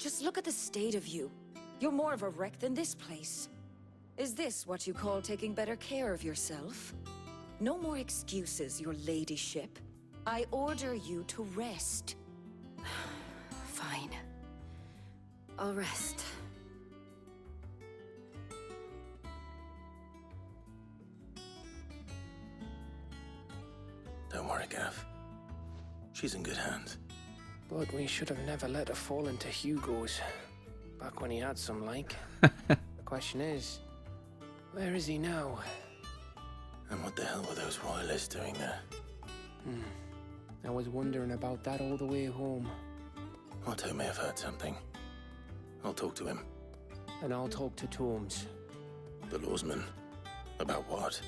Just look at the state of you. You're more of a wreck than this place. Is this what you call taking better care of yourself? No more excuses, your ladyship. I order you to rest. Fine. I'll rest. Don't worry, Gav. She's in good hands. But we should have never let her fall into Hugo's. Back when he had some like. The question is, where is he now? And what the hell were those royalists doing there? I was wondering about that all the way home. Otto may have heard something. I'll talk to him. And I'll talk to Tomes. The lawsman. About what?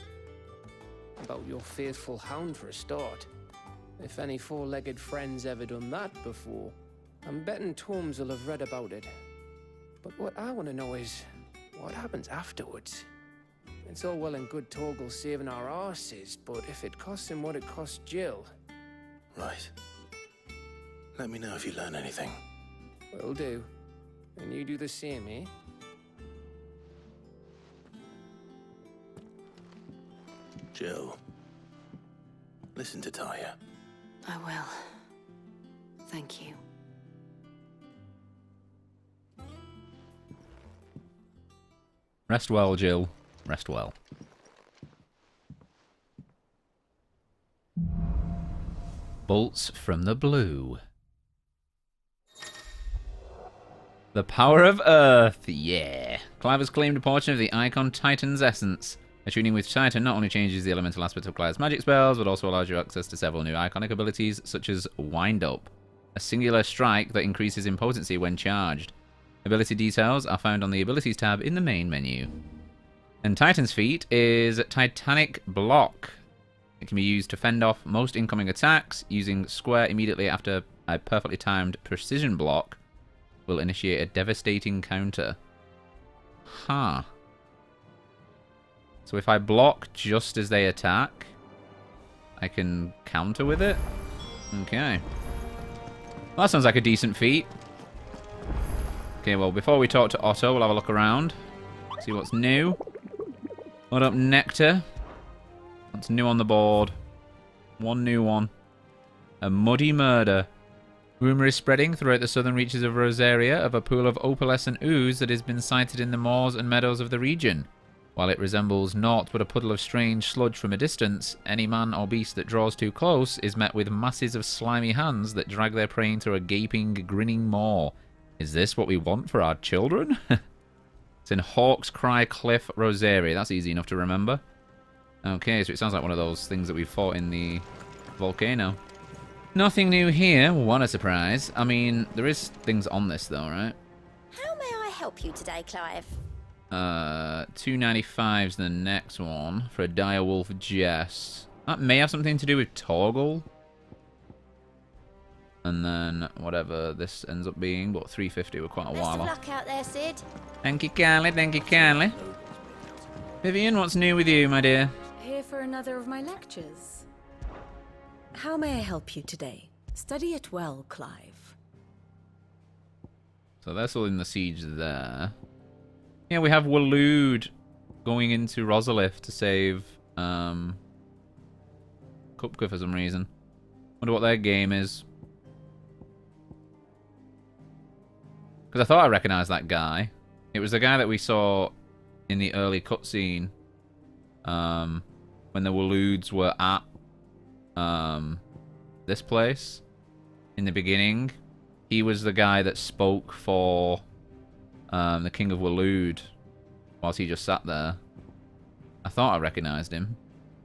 About your faithful hound for a start. If any four-legged friend's ever done that before, I'm betting Tomes will have read about it. But what I want to know is, what happens afterwards? It's all well and good Torgal saving our arses, but if it costs him what it cost Jill... Right. Let me know if you learn anything. Will do. And you do the same, eh? Jill. Listen to Taya. I will. Thank you. Rest well, Jill. Rest well. Bolts from the blue. The power of Earth, yeah. Clive has claimed a portion of the Icon Titan's essence. Attuning with Titan not only changes the elemental aspect of Clive's magic spells, but also allows you access to several new iconic abilities, such as Wind Up, a singular strike that increases in potency when charged. Ability details are found on the Abilities tab in the main menu. And Titan's feat is Titanic Block. It can be used to fend off most incoming attacks. Using square immediately after a perfectly timed precision block will initiate a devastating counter. Huh. So if I block just as they attack, I can counter with it? Okay. Well, that sounds like a decent feat. Okay, well, before we talk to Otto, we'll have a look around. See what's new. What up, Nectar? What's new on the board? One new one. A muddy murder. Rumour is spreading throughout the southern reaches of Rosaria of a pool of opalescent ooze that has been sighted in the moors and meadows of the region. While it resembles naught but a puddle of strange sludge from a distance, any man or beast that draws too close is met with masses of slimy hands that drag their prey into a gaping, grinning maw. Is this what we want for our children? It's in Hawk's Cry Cliff, Rosaria. That's easy enough to remember. Okay, so it sounds like one of those things that we fought in the volcano. Nothing new here. What a surprise. I mean, there is things on this though, right? How may I help you today, Clive? 295's the next one for a Direwolf Jess. That may have something to do with Torgal. And then whatever this ends up being, but 350 were quite a while off. Best of luck out there, Sid. Thank you kindly, thank you kindly. Vivian, what's new with you, my dear? Here for another of my lectures. How may I help you today? Study it well, Clive. So they're still in the siege there. Yeah, we have Waloed going into Rosalith to save Kupka for some reason. Wonder what their game is. Because I thought I recognised that guy. It was the guy that we saw in the early cutscene when the Waloods were at this place in the beginning. He was the guy that spoke for the King of Waloed whilst he just sat there. I thought I recognised him.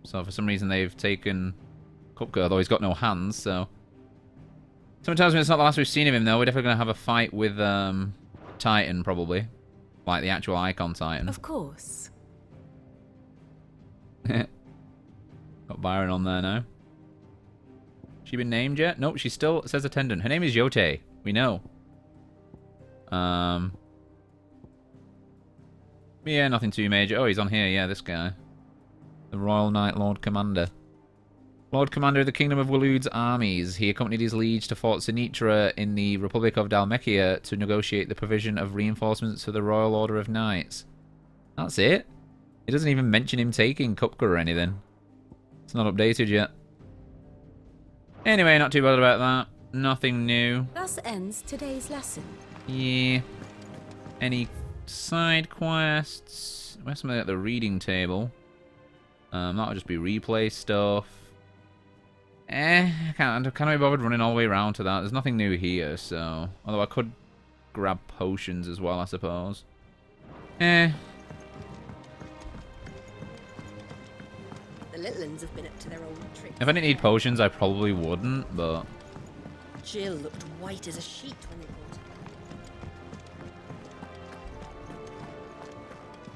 So for some reason they've taken Kupka, although he's got no hands, so... Sometimes when it's not the last we've seen of him, though, we're definitely going to have a fight with Titan, probably. Like the actual Icon Titan. Of course. Got Byron on there now. She been named yet? Nope, she still says attendant. Her name is Yote. We know. Yeah, nothing too major. Oh, he's on here. Yeah, this guy. The Royal Knight Lord Commander. Lord Commander of the Kingdom of Waloed's armies. He accompanied his liege to Fort Sinitra in the Republic of Dalmekia to negotiate the provision of reinforcements for the Royal Order of Knights. That's it? It doesn't even mention him taking Kupka or anything. It's not updated yet. Anyway, not too bad about that. Nothing new. Thus ends today's lesson. Yeah. Any side quests? Where's something at the reading table? That'll just be replay stuff. I can't be bothered running all the way around to that. There's nothing new here, so... Although I could grab potions as well, I suppose. The little uns have been up to their old tricks. If I didn't need potions, I probably wouldn't, but... Jill looked white as a sheet when they brought her.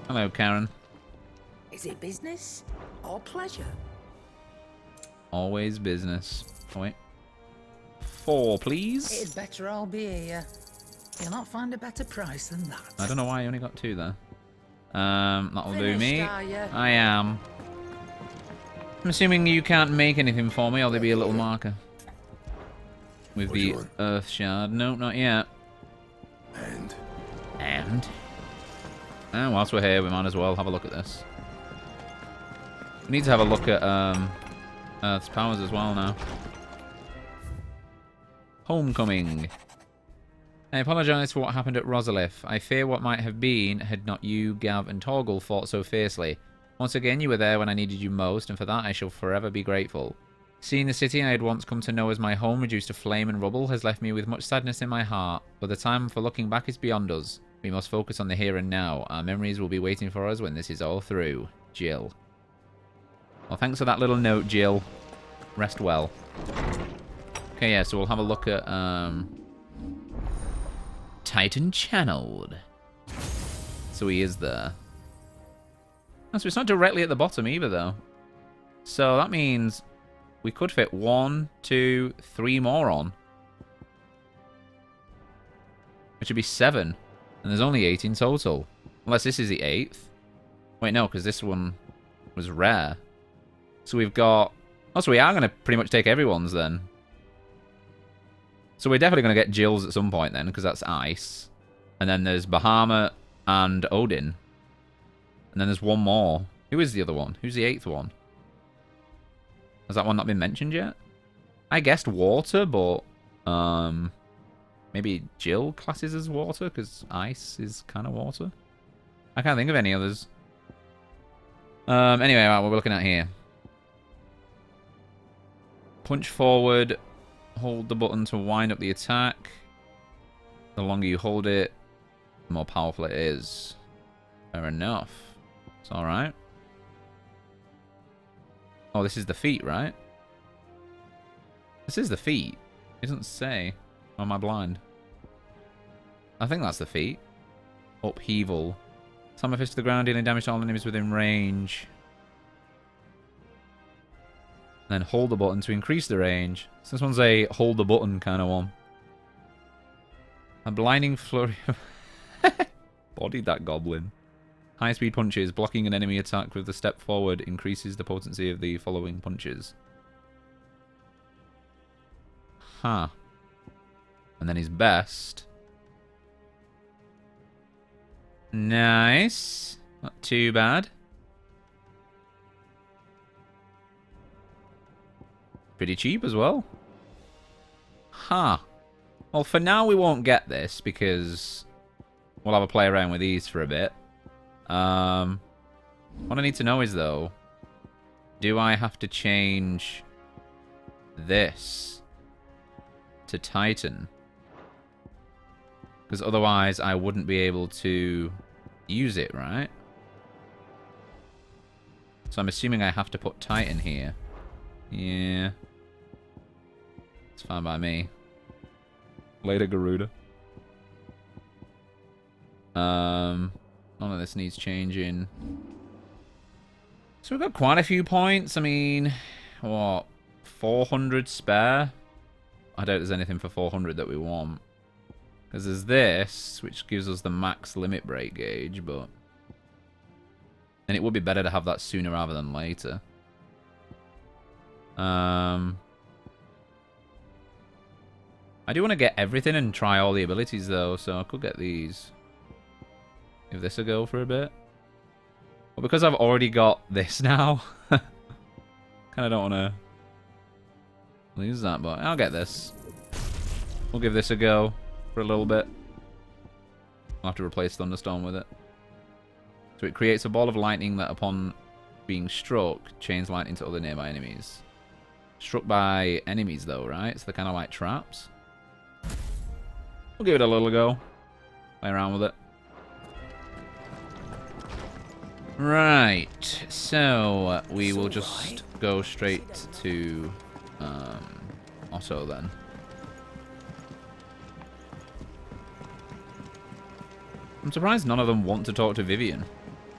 Hello, Karen. Is it business or pleasure? Always business. Oh, wait. 4, please. It'd better all be here. You'll not find a better price than that. I don't know why I only got 2 there. That'll do me. Finished, are ya? I am. I'm assuming you can't make anything for me, or there'll be a little marker. With What do you the want? Earth Shard. No, not yet. And? And whilst we're here, we might as well have a look at this. We need to have a look at Earth's powers as well now. Homecoming. I apologise for what happened at Rosalith. I fear what might have been had not you, Gav, and Torgal fought so fiercely. Once again, you were there when I needed you most, and for that I shall forever be grateful. Seeing the city I had once come to know as my home reduced to flame and rubble has left me with much sadness in my heart, but the time for looking back is beyond us. We must focus on the here and now. Our memories will be waiting for us when this is all through. Jill. Well, thanks for that little note, Jill. Rest well. Okay, yeah, so we'll have a look at, Titan Channeled. So he is there. Oh, so it's not directly at the bottom either, though. So that means we could fit 1, 2, 3 more on. Which would be 7. And there's only 8 in total. Unless this is the 8th. Wait, no, because this one was rare. So we've got... Oh, so we are going to pretty much take everyone's then. So we're definitely going to get Jill's at some point then, because that's ice. And then there's Bahamut and Odin. And then there's one more. Who is the other one? Who's the 8th one? Has that one not been mentioned yet? I guessed water, but... maybe Jill classes as water, because ice is kind of water. I can't think of any others. Anyway, right, what we're looking at here. Punch forward. Hold the button to wind up the attack. The longer you hold it, the more powerful it is. Fair enough. It's alright. Oh, this is the feat, right? This is the feat. It doesn't say. Or am I blind? I think that's the feat. Upheaval. Slam a fist to the ground, dealing damage to all enemies within range. Then hold the button to increase the range. So this one's a hold the button kind of one. A blinding flurry of... Bodied that goblin. High speed punches. Blocking an enemy attack with the step forward increases the potency of the following punches. Huh. And then his best. Nice. Not too bad. Pretty cheap as well. Huh. Well, for now we won't get this because we'll have a play around with these for a bit. What I need to know is, though, do I have to change this to Titan? Because otherwise I wouldn't be able to use it, right? So I'm assuming I have to put Titan here. Yeah. It's fine by me. Later, Garuda. None of this needs changing. So we've got quite a few points. I mean, what? 400 spare? I doubt there's anything for 400 that we want. Because there's this, which gives us the max limit break gauge, but... And it would be better to have that sooner rather than later. I do want to get everything and try all the abilities, though, so I could get these. Give this a go for a bit. But because I've already got this now, kind of don't want to lose that, but I'll get this. We'll give this a go for a little bit. I'll have to replace Thunderstorm with it. So it creates a ball of lightning that, upon being struck, chains lightning to other nearby enemies. Struck by enemies, though, right? So they're kind of like traps. We'll give it a little go. Play around with it. Right. So we will just go straight to Otto then. I'm surprised none of them want to talk to Vivian.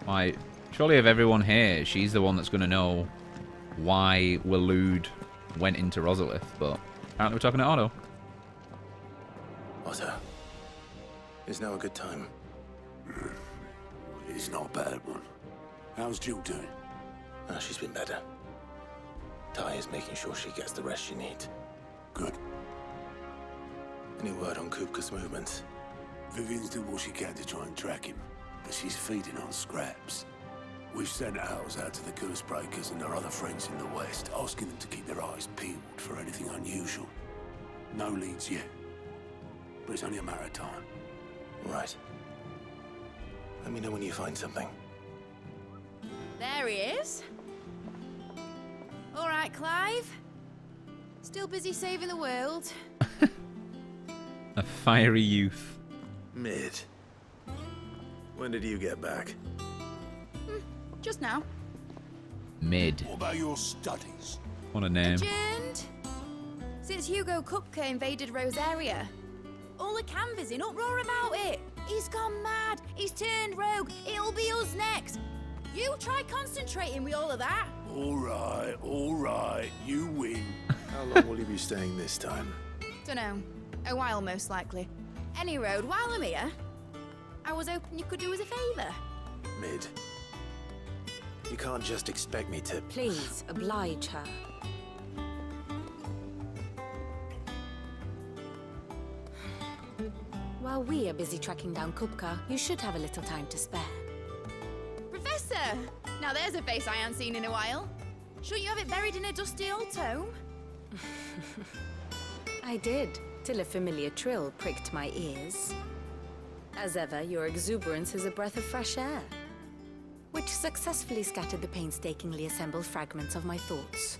Like, surely of everyone here, she's the one that's going to know why Waloed went into Rosalith, but apparently we're talking to Otto. Otto, is now a good time? It's not a bad one. How's Jill doing? Oh, she's been better. Ty is making sure she gets the rest she needs. Good. Any word on Kupka's movements? Vivian's doing what she can to try and track him, but she's feeding on scraps. We've sent ours out to the Cursebreakers and their other friends in the West, asking them to keep their eyes peeled for anything unusual. No leads yet, but it's only a matter of time. Right. Let me know when you find something. There he is. All right, Clive. Still busy saving the world. A fiery youth. Mid. When did you get back? Just now. Mid. What about your studies? What a name. Adjourned. Since Hugo Kupka invaded Rosaria. All the canvas in uproar about it. He's gone mad. He's turned rogue. It'll be us next. You try concentrating with all of that. All right. You win. How long will you be staying this time? Dunno. A while, most likely. Any road, while I'm here, I was hoping you could do us a favour. Mid. You can't just expect me to... Please, oblige her. While we are busy tracking down Kupka, you should have a little time to spare. Professor! Now there's a face I haven't seen in a while. Shouldn't you have it buried in a dusty old tome? I did, till a familiar trill pricked my ears. As ever, your exuberance is a breath of fresh air, which successfully scattered the painstakingly assembled fragments of my thoughts.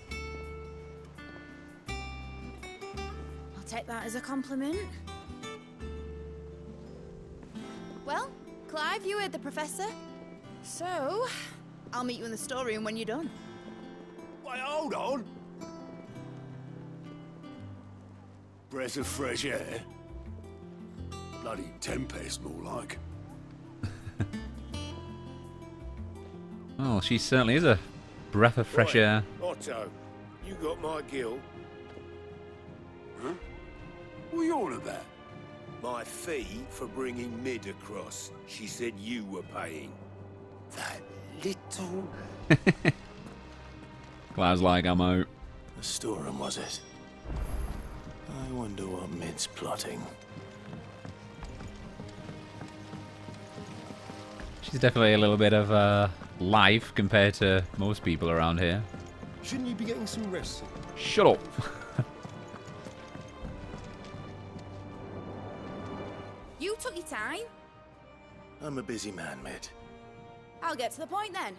I'll take that as a compliment. Well, Clive, you heard the professor. So, I'll meet you in the storeroom when you're done. Wait, hold on. Breath of fresh air. Bloody tempest, more like. Oh, she certainly is a breath of fresh air. Otto, you got my gill. Huh? What are you on about? My fee for bringing Mid across. She said you were paying. That little... Cloud's like, I'm out. The storeroom, was it? I wonder what Mid's plotting. She's definitely a little bit of life compared to most people around here. Shouldn't you be getting some rest? Shut up. You took your time. I'm a busy man, Mid. I'll get to the point then.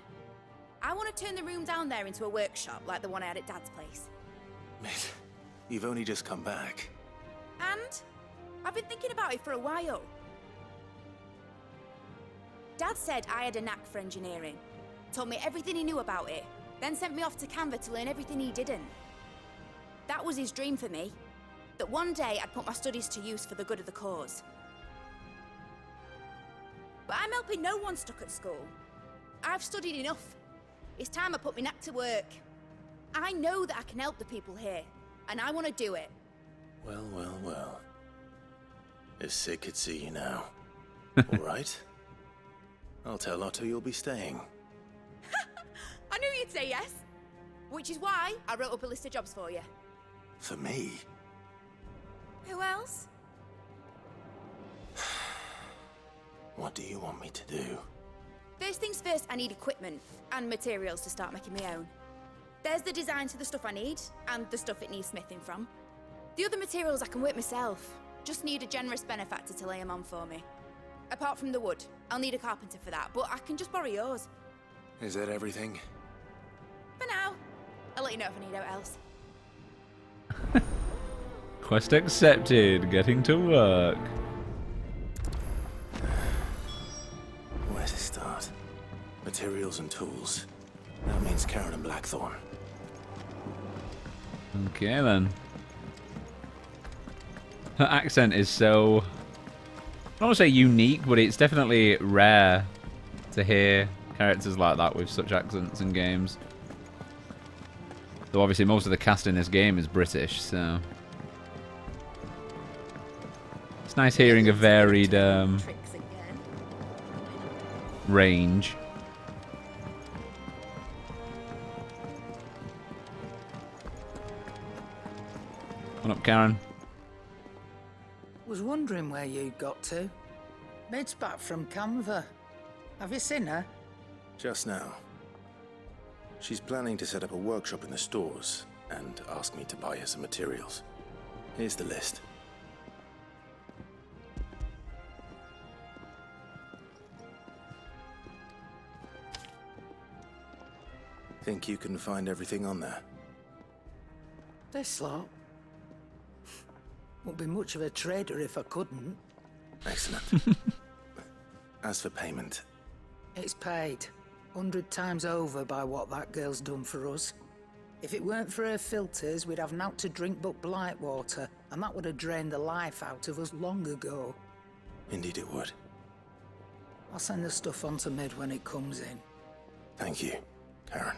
I want to turn the room down there into a workshop like the one I had at Dad's place. Mid, you've only just come back. And I've been thinking about it for a while. Dad said I had a knack for engineering. Told me everything he knew about it. Then sent me off to Canva to learn everything he didn't. That was his dream for me. That one day I'd put my studies to use for the good of the cause. But I'm helping no one stuck at school. I've studied enough. It's time I put my knack to work. I know that I can help the people here, and I want to do it. Well. If Sid could see you now. All right. I'll tell Otto you'll be staying. I knew you'd say yes. Which is why I wrote up a list of jobs for you. For me? Who else? What do you want me to do? First things first, I need equipment and materials to start making my own. There's the designs for the stuff I need, and the stuff it needs smithing from. The other materials I can work myself. Just need a generous benefactor to lay them on for me. Apart from the wood, I'll need a carpenter for that, but I can just borrow yours. Is that everything? For now. I'll let you know if I need out else. Quest accepted. Getting to work. Where to start? Materials and tools. That means Karen and Blackthorn. Okay then. Her accent is so... I don't want to say unique, but it's definitely rare to hear characters like that with such accents in games. Though obviously most of the cast in this game is British, so... It's nice hearing a varied range. What up, Karen? Was wondering where you got to. Mid's back from Canva. Have you seen her? Just now. She's planning to set up a workshop in the stores and ask me to buy her some materials. Here's the list. Think you can find everything on there? This lot. Wouldn't be much of a trader if I couldn't. Excellent. As for payment, It's paid 100 times over by what that girl's done for us. If it weren't for her filters, we'd have naught to drink but blight water, and that would have drained the life out of us long ago. indeed it would. I'll send the stuff on to Mid when it comes in. Thank you, Karen.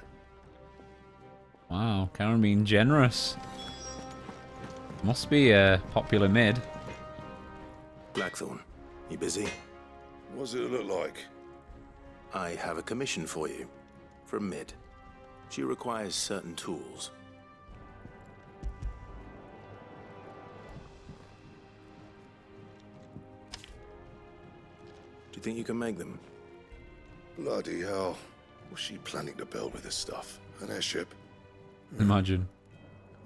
Wow, Karen being generous. Must be a popular mid. Blackthorn, you busy? What's it look like? I have a commission for you. From Mid. She requires certain tools. Do you think you can make them? Bloody hell. What's she planning to build with this stuff? An airship? Imagine.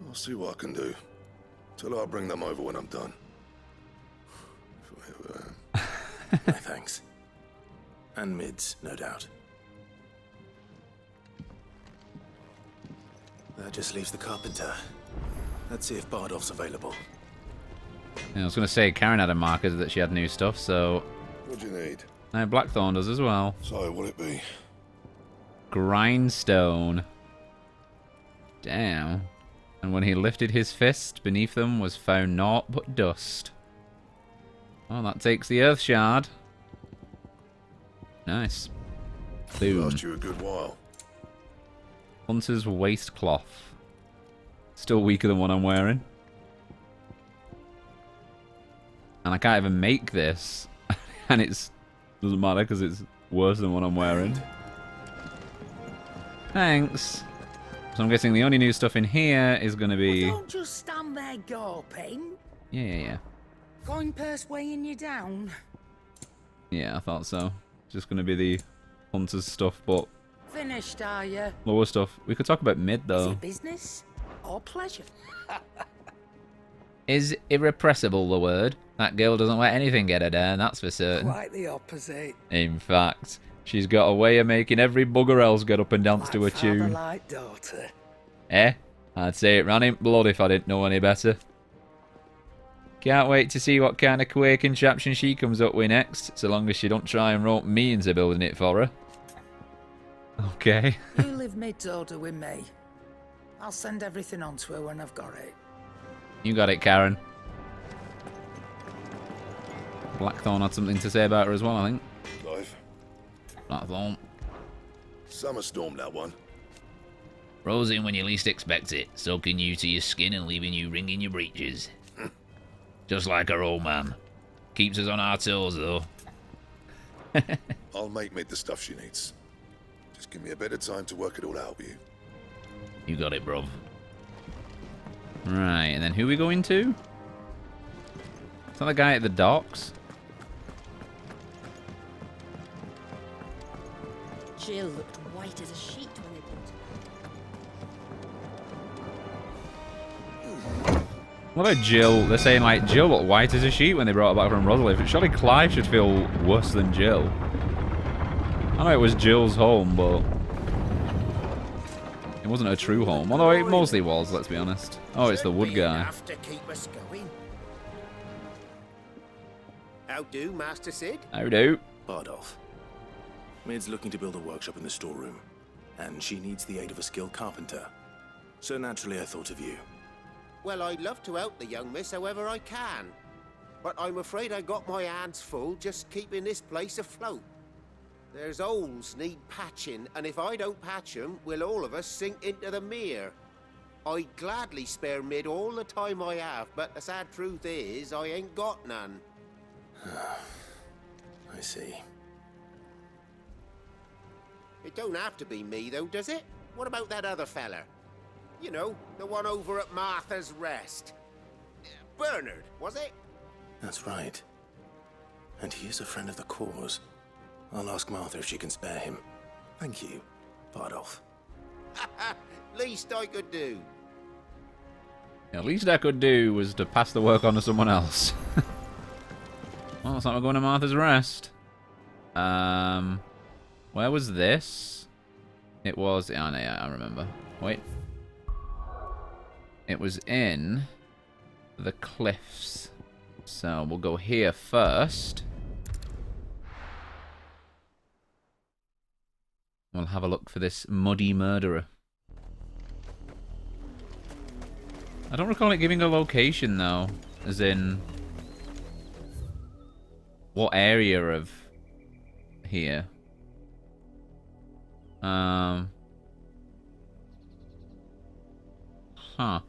I'll see what I can do. Tell her I'll bring them over when I'm done. My thanks. And Mid's, no doubt. That just leaves the carpenter. Let's see if Bardolph's available. Yeah, I was going to say, Karen had a marker that she had new stuff, so... What do you need? Now Blackthorn does as well. So, what'll it be? Grindstone. Damn. And when he lifted his fist, beneath them was found naught but dust. Well, that takes the Earth Shard. Nice. Boom. Last you a good while. Hunter's waistcloth. Still weaker than what I'm wearing. And I can't even make this. And it's... doesn't matter because it's worse than what I'm wearing. Thanks. So I'm guessing the only new stuff in here is going to be... Well, don't just stand there gawping. Yeah. Coin purse weighing you down. Yeah, I thought so. Just going to be the Hunter's stuff, but Finished, are you? lower stuff. We could talk about mid, Is though. it business or pleasure? Is irrepressible the word? That girl doesn't let anything get her down, that's for certain. Quite the opposite. In fact, she's got a way of making every bugger else get up and dance to a Like father, tune. like daughter. Eh? I'd say it ran in blood if I didn't know any better. Can't wait to see what kind of quake contraption she comes up with next, so long as she don't try and rope me into building it for her. Okay. You live Mid's order with me. I'll send everything on to her when I've got it. You got it, Karen. Blackthorn had something to say about her as well, I think. Life. Blackthorn. Summer storm, that one. Rolls in when you least expect it, soaking you to your skin and leaving you wringing your breeches. Just like our old man. Keeps us on our toes, though. I'll make Mid the stuff she needs. Just give me a bit of time to work it all out with you. You got it, bruv. Right, and then who are we going to? Is that the guy at the docks? Jill looked white as a sheet when they brought her. What about Jill? They're saying, like, Jill looked white as a sheet when they brought her back from Rosalith. Surely Clive should feel worse than Jill. I know it was Jill's home, but it wasn't her true home. Although it mostly was, let's be honest. Oh, it's the wood guy. Enough to keep us going. How do, Master Sid? How do? Bardolph. Mid's looking to build a workshop in the storeroom, and she needs the aid of a skilled carpenter. So naturally I thought of you. Well, I'd love to help the young miss however I can. But I'm afraid I got my hands full just keeping this place afloat. There's holes need patching, and if I don't patch them, will all of us sink into the mere. I'd gladly spare Mid all the time I have, but the sad truth is, I ain't got none. I see. It don't have to be me, though, does it? What about that other fella? You know, the one over at Martha's Rest. Bernard, was it? That's right. And he is a friend of the cause. I'll ask Martha if she can spare him. Thank you, Bardolph. Least I could do. The least I could do was to pass the work on to someone else. Well, it's like we're going to Martha's Rest. Where was this? It was... Oh, no, yeah, I remember. Wait. It was in the cliffs. So we'll go here first. We'll have a look for this muddy murderer. I don't recall it giving a location, though. As in... what area of here? Huh. Well,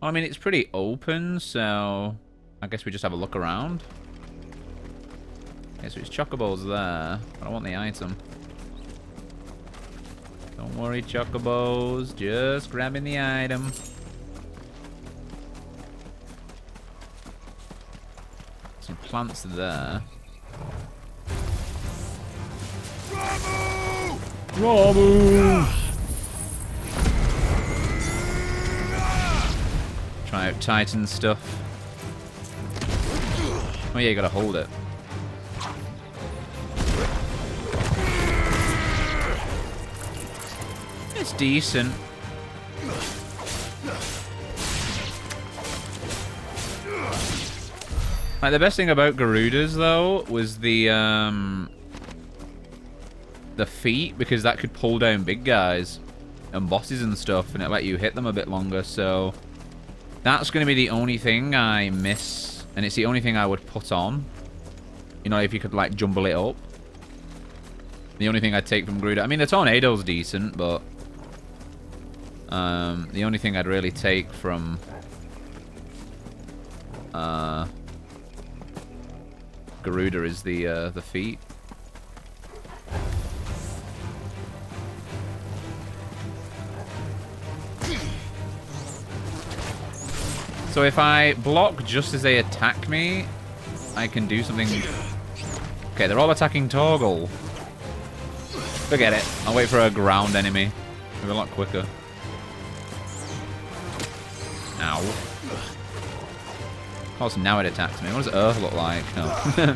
I mean, it's pretty open, so I guess we just have a look around. Okay, so it's chocobos there. I don't want the item. Don't worry, chocobos. Just grabbing the item. Some plants there. Ramu! Try out Titan stuff. Oh yeah, you gotta hold it. It's decent. Like, the best thing about Garudas, though, was the feet, because that could pull down big guys and bosses and stuff, and it let you hit them a bit longer, so that's going to be the only thing I miss, and it's the only thing I would put on. You know, if you could, like, jumble it up. The only thing I'd take from Garuda. I mean, the Tornado's decent, but the only thing I'd really take from Garuda is the feet. So if I block just as they attack me, I can do something. Okay, they're all attacking Torgal. Forget it. I'll wait for a ground enemy. Move a lot quicker. Ow. Of course, now it attacks me. What does Earth look like? Oh.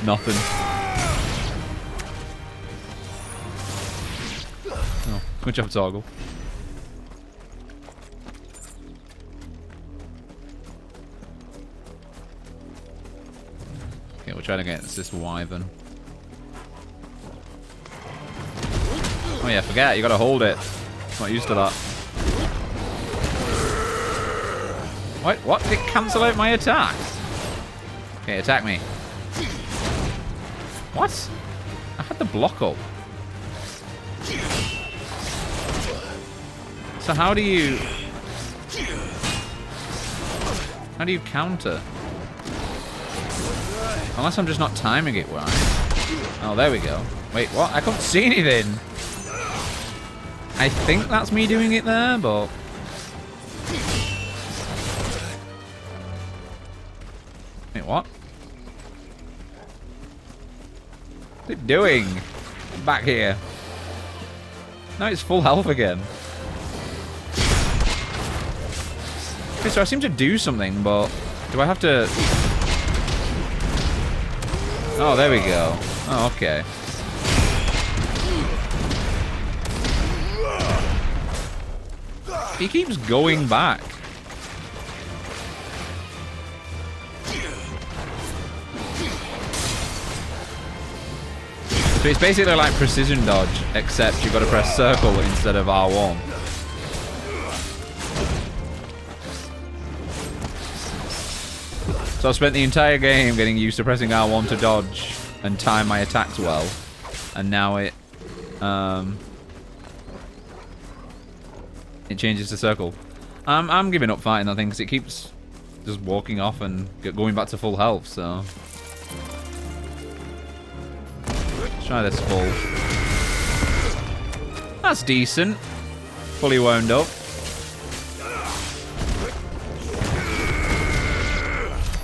Nothing. Oh, good job, Torgal. Okay, we'll try to get this Wyvern. Oh yeah, forget, you gotta hold it. Not used to that. What? Did it cancel out my attack? Okay, attack me. What? I had the block up. So how do you counter? Unless I'm just not timing it right. Oh, there we go. Wait, what? I couldn't see anything. I think that's me doing it there, but... Wait, what? What's it doing? Back here. Now it's full health again. Okay, so I seem to do something, but... Do I have to... Oh, there we go. Oh, okay. He keeps going back. So it's basically like precision dodge, except you've got to press circle instead of R1. So I spent the entire game getting used to pressing R1 to dodge and time my attacks well. And now it changes to circle. I'm giving up fighting that thing because it keeps just walking off and going back to full health, so... Let's try this full. That's decent. Fully wound up.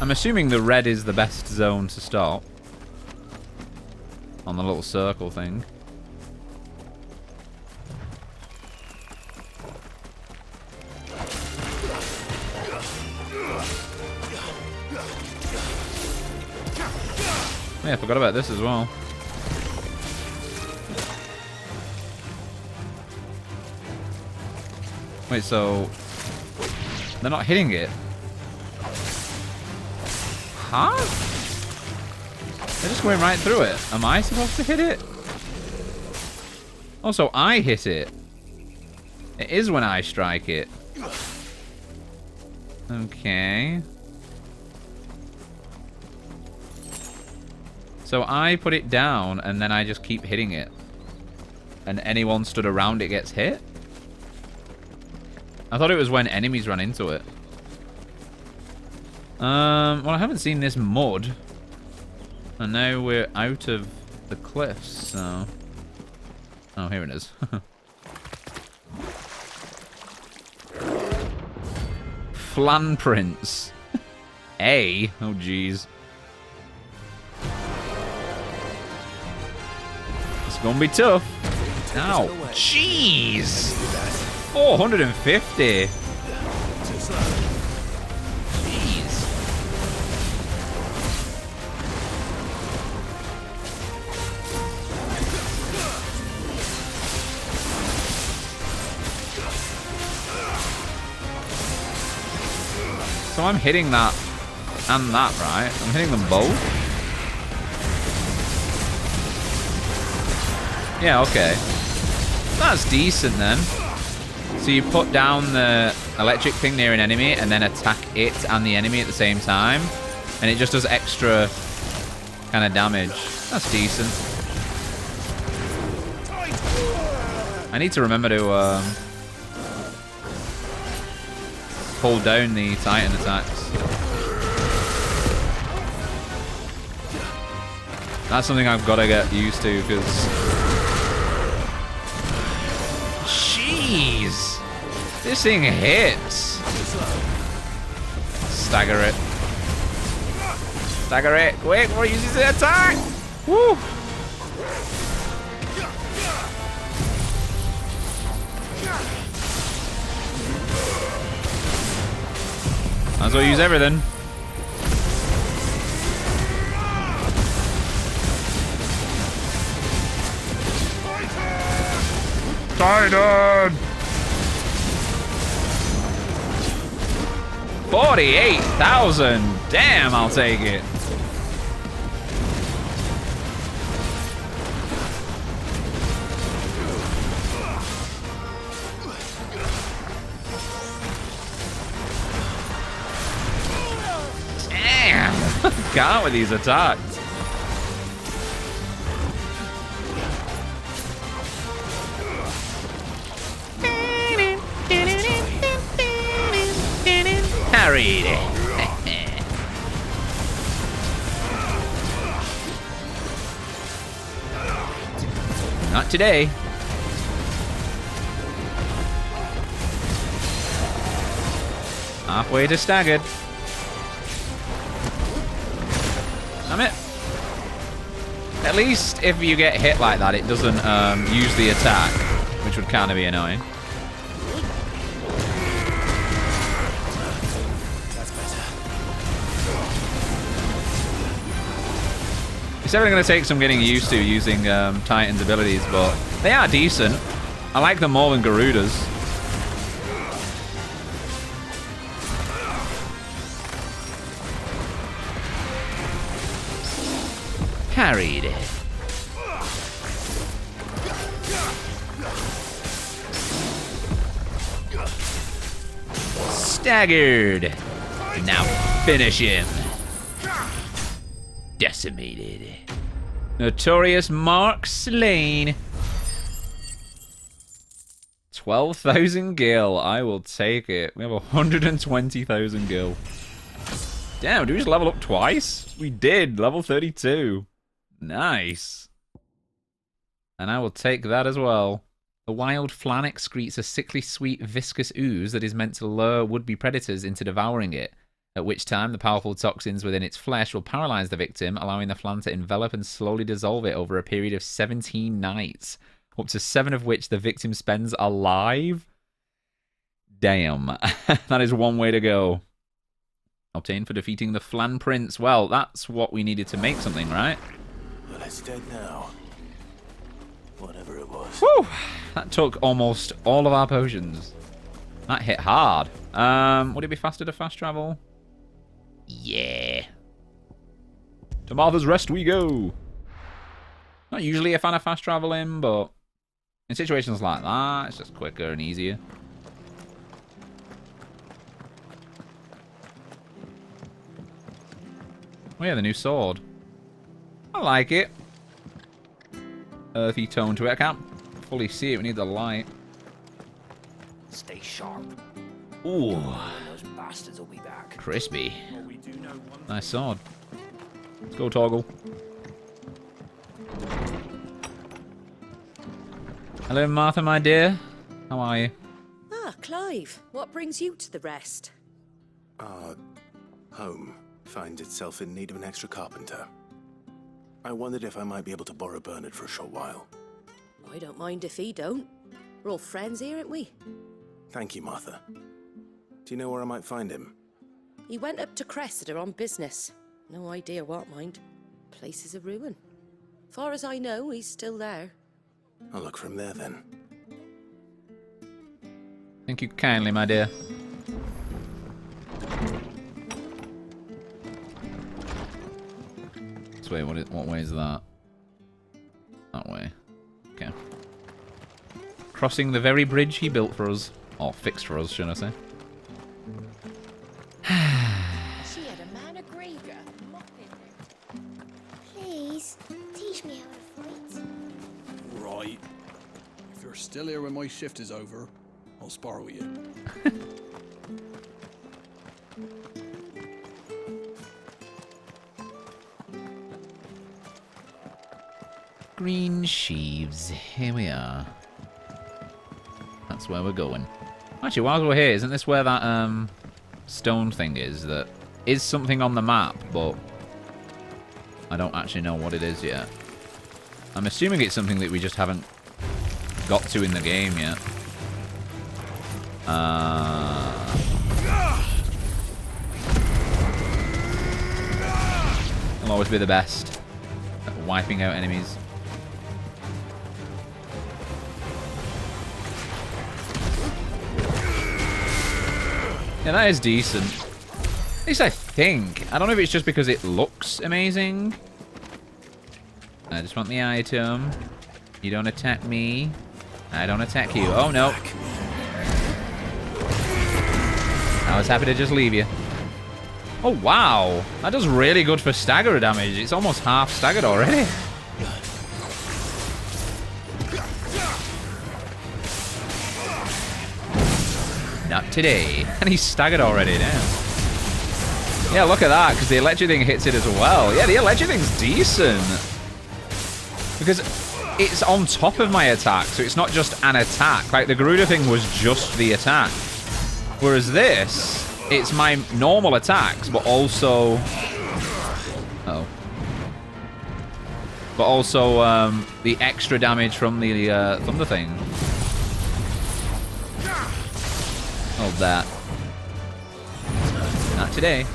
I'm assuming the red is the best zone to stop. On the little circle thing. Yeah, I forgot about this as well. Wait, so... They're not hitting it? Huh? They're just going right through it. Am I supposed to hit it? Also, I hit it. It is when I strike it. Okay. So I put it down, and then I just keep hitting it. And anyone stood around it gets hit? I thought it was when enemies run into it. Well, I haven't seen this mud. And now we're out of the cliffs, so... Oh, here it is. Flan prints. A? Oh, jeez. It's gonna be tough. Ow. Jeez! 450! So I'm hitting that and that, right? I'm hitting them both? Yeah, okay. That's decent then. So you put down the electric thing near an enemy and then attack it and the enemy at the same time. And it just does extra kind of damage. That's decent. I need to remember to pull down the Titan attacks. That's something I've got to get used to, because... Jeez! This thing hits! Stagger it. Stagger it! Quick, before it uses the attack! Woo! Might as well use everything. Titan! 48,000! Damn, I'll take it. Can't with these attacks. Carried it. Not today. Halfway to staggered. Damn it. At least if you get hit like that, it doesn't use the attack, which would kind of be annoying. That's better. It's definitely going to take some getting used to using Titan's abilities, but they are decent. I like them more than Garuda's. Parried. Staggered. Now finish him. Decimated. Notorious mark slain. 12,000 gil. I will take it. We have 120,000 gil. Damn, did we just level up twice? We did. Level 32. Nice. And I will take that as well. The wild Flan excretes a sickly sweet viscous ooze that is meant to lure would-be predators into devouring it, at which time the powerful toxins within its flesh will paralyze the victim, allowing the Flan to envelop and slowly dissolve it over a period of 17 nights, up to 7 of which the victim spends alive. Damn. That is one way to go. Obtained for defeating the Flan Prince. Well, that's what we needed to make something, right? Well, it's dead now. Whatever it was. Whew! That took almost all of our potions. That hit hard. Would it be faster to fast travel? Yeah. To Martha's Rest we go. Not usually a fan of fast traveling, but in situations like that, it's just quicker and easier. Oh yeah, the new sword. I like it. Earthy tone to it. I can't fully see it. We need the light. Stay sharp. Ooh. Those bastards will be back. Crispy. Well, we do know one. Nice sword. Let's go, Toggle. Hello, Martha, my dear. How are you? Ah, Clive. What brings you to the rest? Our home finds itself in need of an extra carpenter. I wondered if I might be able to borrow Bernard for a short while. I don't mind if he don't. We're all friends here, aren't we? Thank you, Martha. Do you know where I might find him? He went up to Cressida on business. No idea what, mind. Place is a ruin. Far as I know, he's still there. I'll look for him there, then. Thank you kindly, my dear. This way, what way is that? That way. Okay. Crossing the very bridge he built for us. Or fixed for us, should I say. She had a man of Gigas. Please, teach me how to fight. Right. If you're still here when my shift is over, I'll spar with you. Green sheaves. Here we are. That's where we're going. Actually, while we're here, isn't this where that stone thing is? That is something on the map, but I don't actually know what it is yet. I'm assuming it's something that we just haven't got to in the game yet. I'll always be the best at wiping out enemies. Yeah, that is decent. At least I think. I don't know if it's just because it looks amazing. I just want the item. You don't attack me. I don't attack you. Oh, no. I was happy to just leave you. Oh, wow. That does really good for stagger damage. It's almost half staggered already. Not today. And he's staggered already, damn. Yeah, look at that, because the electric thing hits it as well. Yeah, the electric thing's decent. Because it's on top of my attack, so it's not just an attack. Like, the Garuda thing was just the attack. Whereas this it's my normal attacks, but also... Uh-oh. But also the extra damage from the thunder thing. Oh, that. Not today.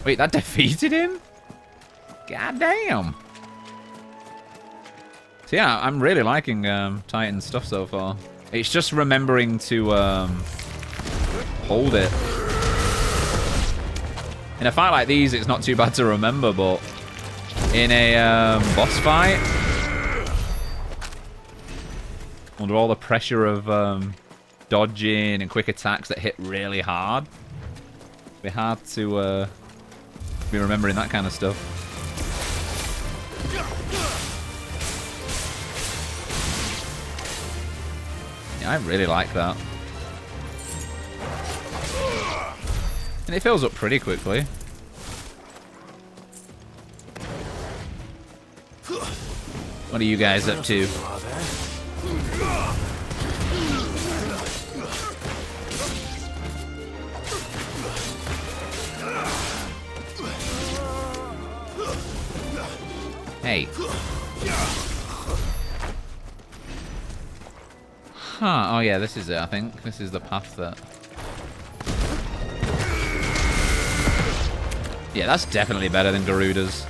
Wait, that defeated him? God damn. So yeah, I'm really liking Titan's stuff so far. It's just remembering to hold it. In a fight like these, it's not too bad to remember, but in a boss fight, under all the pressure of dodging and quick attacks that hit really hard, it'd be hard to be remembering that kind of stuff. Yeah, I really like that. And it fills up pretty quickly. What are you guys up to? Hey. Huh. Oh yeah, this is it, I think. This is the path that... Yeah, that's definitely better than Garuda's.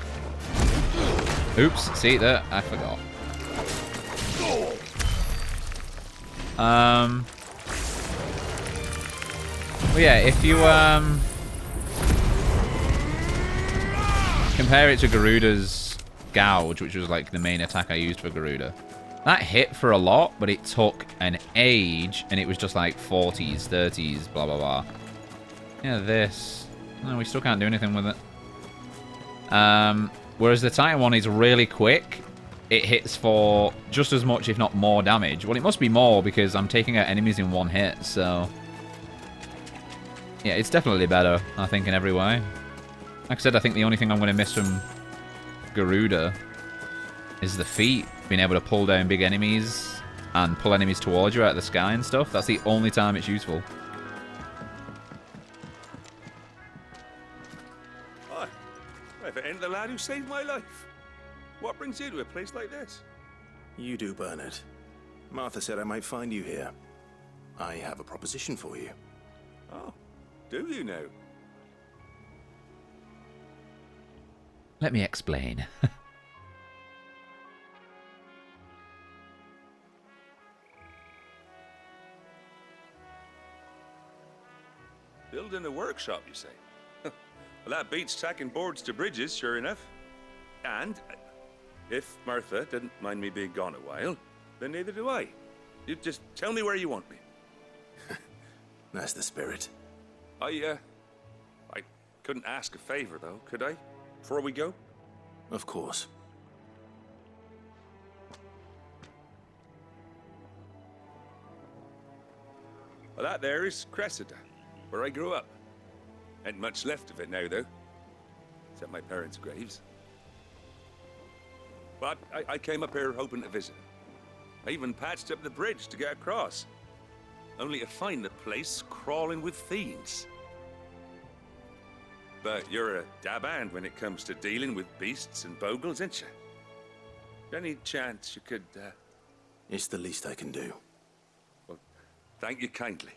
Oops, see that? I forgot. Well, yeah, if you compare it to Garuda's Gouge, which was like the main attack I used for Garuda, that hit for a lot, but it took an age, and it was just like 40s, 30s, blah blah blah. Yeah, this. No, we still can't do anything with it. Whereas the Titan one is really quick. It hits for just as much, if not more, damage. Well, it must be more because I'm taking out enemies in one hit, so... Yeah, it's definitely better, I think, in every way. Like I said, I think the only thing I'm going to miss from Garuda is the feat. Being able to pull down big enemies and pull enemies towards you out of the sky and stuff. That's the only time it's useful. Hi. If it ain't the lad who saved my life. What brings you to a place like this? You do, Bernard. Martha said I might find you here. I have a proposition for you. Oh, do you now? Let me explain. Building a workshop, you say? Well, that beats tacking boards to bridges, sure enough. And if Martha didn't mind me being gone a while, then neither do I. You just tell me where you want me. That's the spirit. I couldn't ask a favor, though, could I? Before we go? Of course. Well, that there is Cressida, where I grew up. Ain't much left of it now, though. Except my parents' graves. But I came up here hoping to visit. I even patched up the bridge to get across. Only to find the place crawling with fiends. But you're a dab hand when it comes to dealing with beasts and bogles, ain't you? Any chance you could, It's the least I can do. Well, thank you kindly.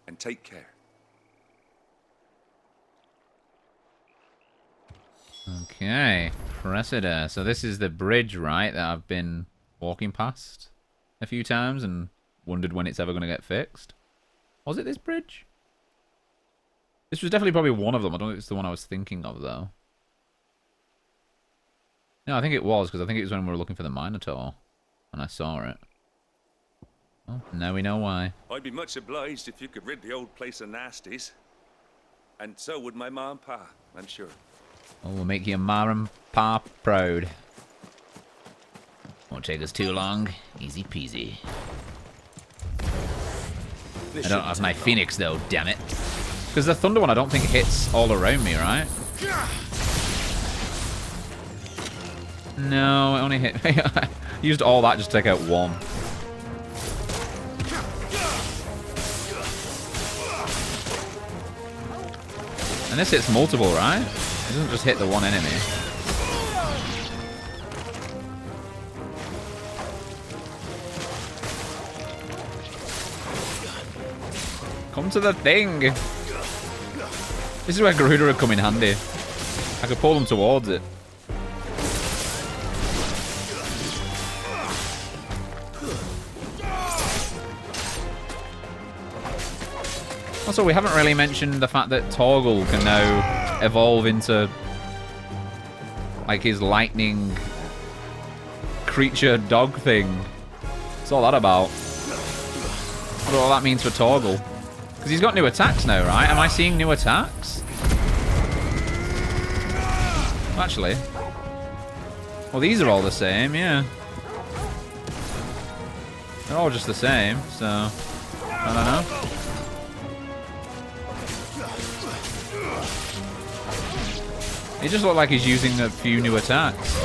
And take care. Okay, Cressida. So this is the bridge, right, that I've been walking past a few times and wondered when it's ever going to get fixed. Was it this bridge? This was definitely probably one of them. I don't think it's the one I was thinking of, though. No, I think it was, because I think it was when we were looking for the Minotaur, and I saw it. Well, now we know why. I'd be much obliged if you could rid the old place of nasties. And so would my ma and pa, I'm sure. Oh, we'll make your ma and pa proud. Won't take us too long. Easy peasy. I don't have my Phoenix, though, damn it. Because the Thunder one, I don't think hits all around me, right? No, it only hit... Used all that just to take out one. And this hits multiple, right? It doesn't just hit the one enemy. Come to the thing! This is where Garuda would come in handy. I could pull them towards it. Also, we haven't really mentioned the fact that Torgal can now evolve into like his lightning creature dog thing. What's all that about? What all that means for Torgal? Because he's got new attacks now, right? Am I seeing new attacks? Actually. Well, these are all the same, yeah. They're all just the same, so... I don't know. He just looked like he's using a few new attacks.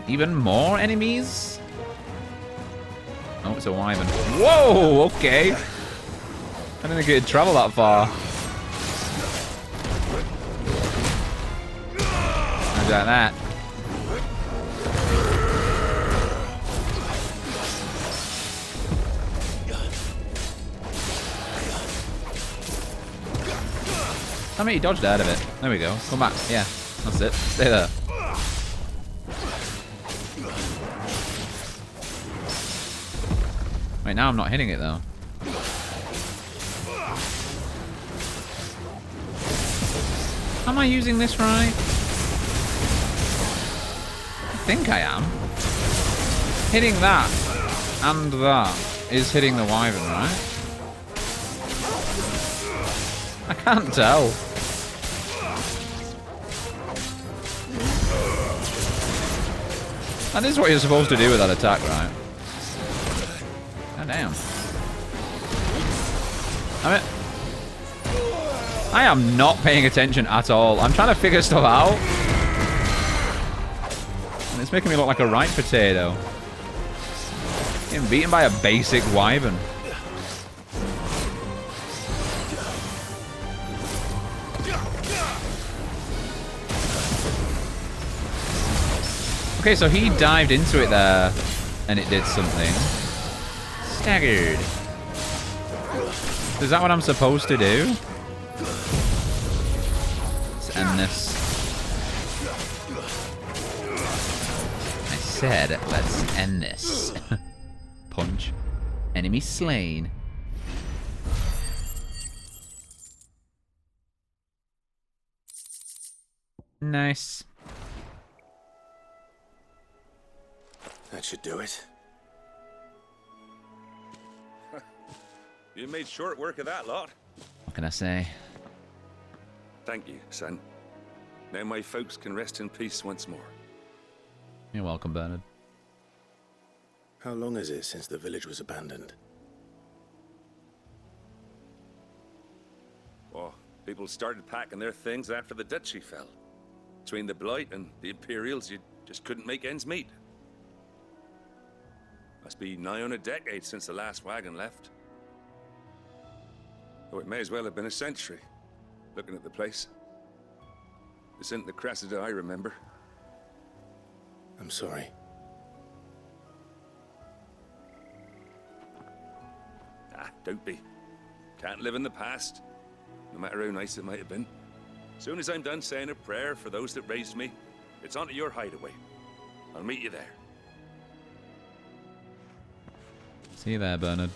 Even more enemies? Oh, it's a wyvern. Whoa, okay. I didn't think it'd travel that far. How's like that? How many dodged out of it? There we go. Come back. Yeah, that's it. Stay there. Wait, now I'm not hitting it though. Am I using this right? I think I am. Hitting that and that is hitting the wyvern, right? I can't tell. And this is what you're supposed to do with that attack, right? God damn. I am not paying attention at all. I'm trying to figure stuff out. And it's making me look like a ripe potato. Getting beaten by a basic wyvern. Okay, so he dived into it there, and it did something. Staggered. Is that what I'm supposed to do? Let's end this. I said, let's end this. Punch. Enemy slain. Nice. That should do it. You made short work of that lot. What can I say? Thank you, son. Now my folks can rest in peace once more. You're welcome, Bernard. How long is it since the village was abandoned? Oh, people started packing their things after the duchy fell. Between the Blight and the Imperials, you just couldn't make ends meet. Must be nigh on a decade since the last wagon left. Oh, it may as well have been a century, looking at the place. This isn't the Cressida I remember. I'm sorry. Ah, don't be. Can't live in the past, no matter how nice it might have been. As soon as I'm done saying a prayer for those that raised me, it's on to your hideaway. I'll meet you there. See you there, Bernard.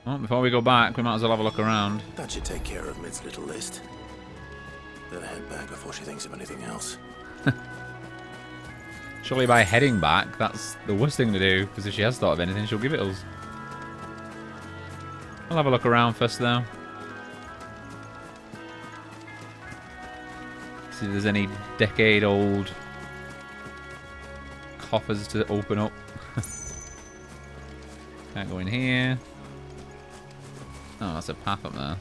Well, before we go back, we might as well have a look around. That should take care of Mid's little list. Better head back before she thinks of anything else. Surely by heading back, that's the worst thing to do, because if she has thought of anything, she'll give it us. I'll have a look around first, though. See if there's any decade-old coffers to open up. Can't go in here. Oh, that's a path up there.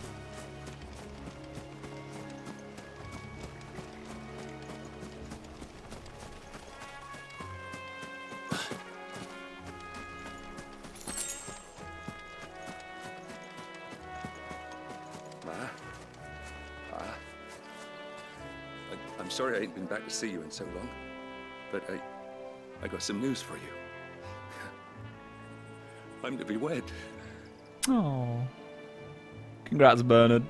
sorry I ain't been back to see you in so long, but I got some news for you. I'm to be wed. Oh. Congrats, Bernard.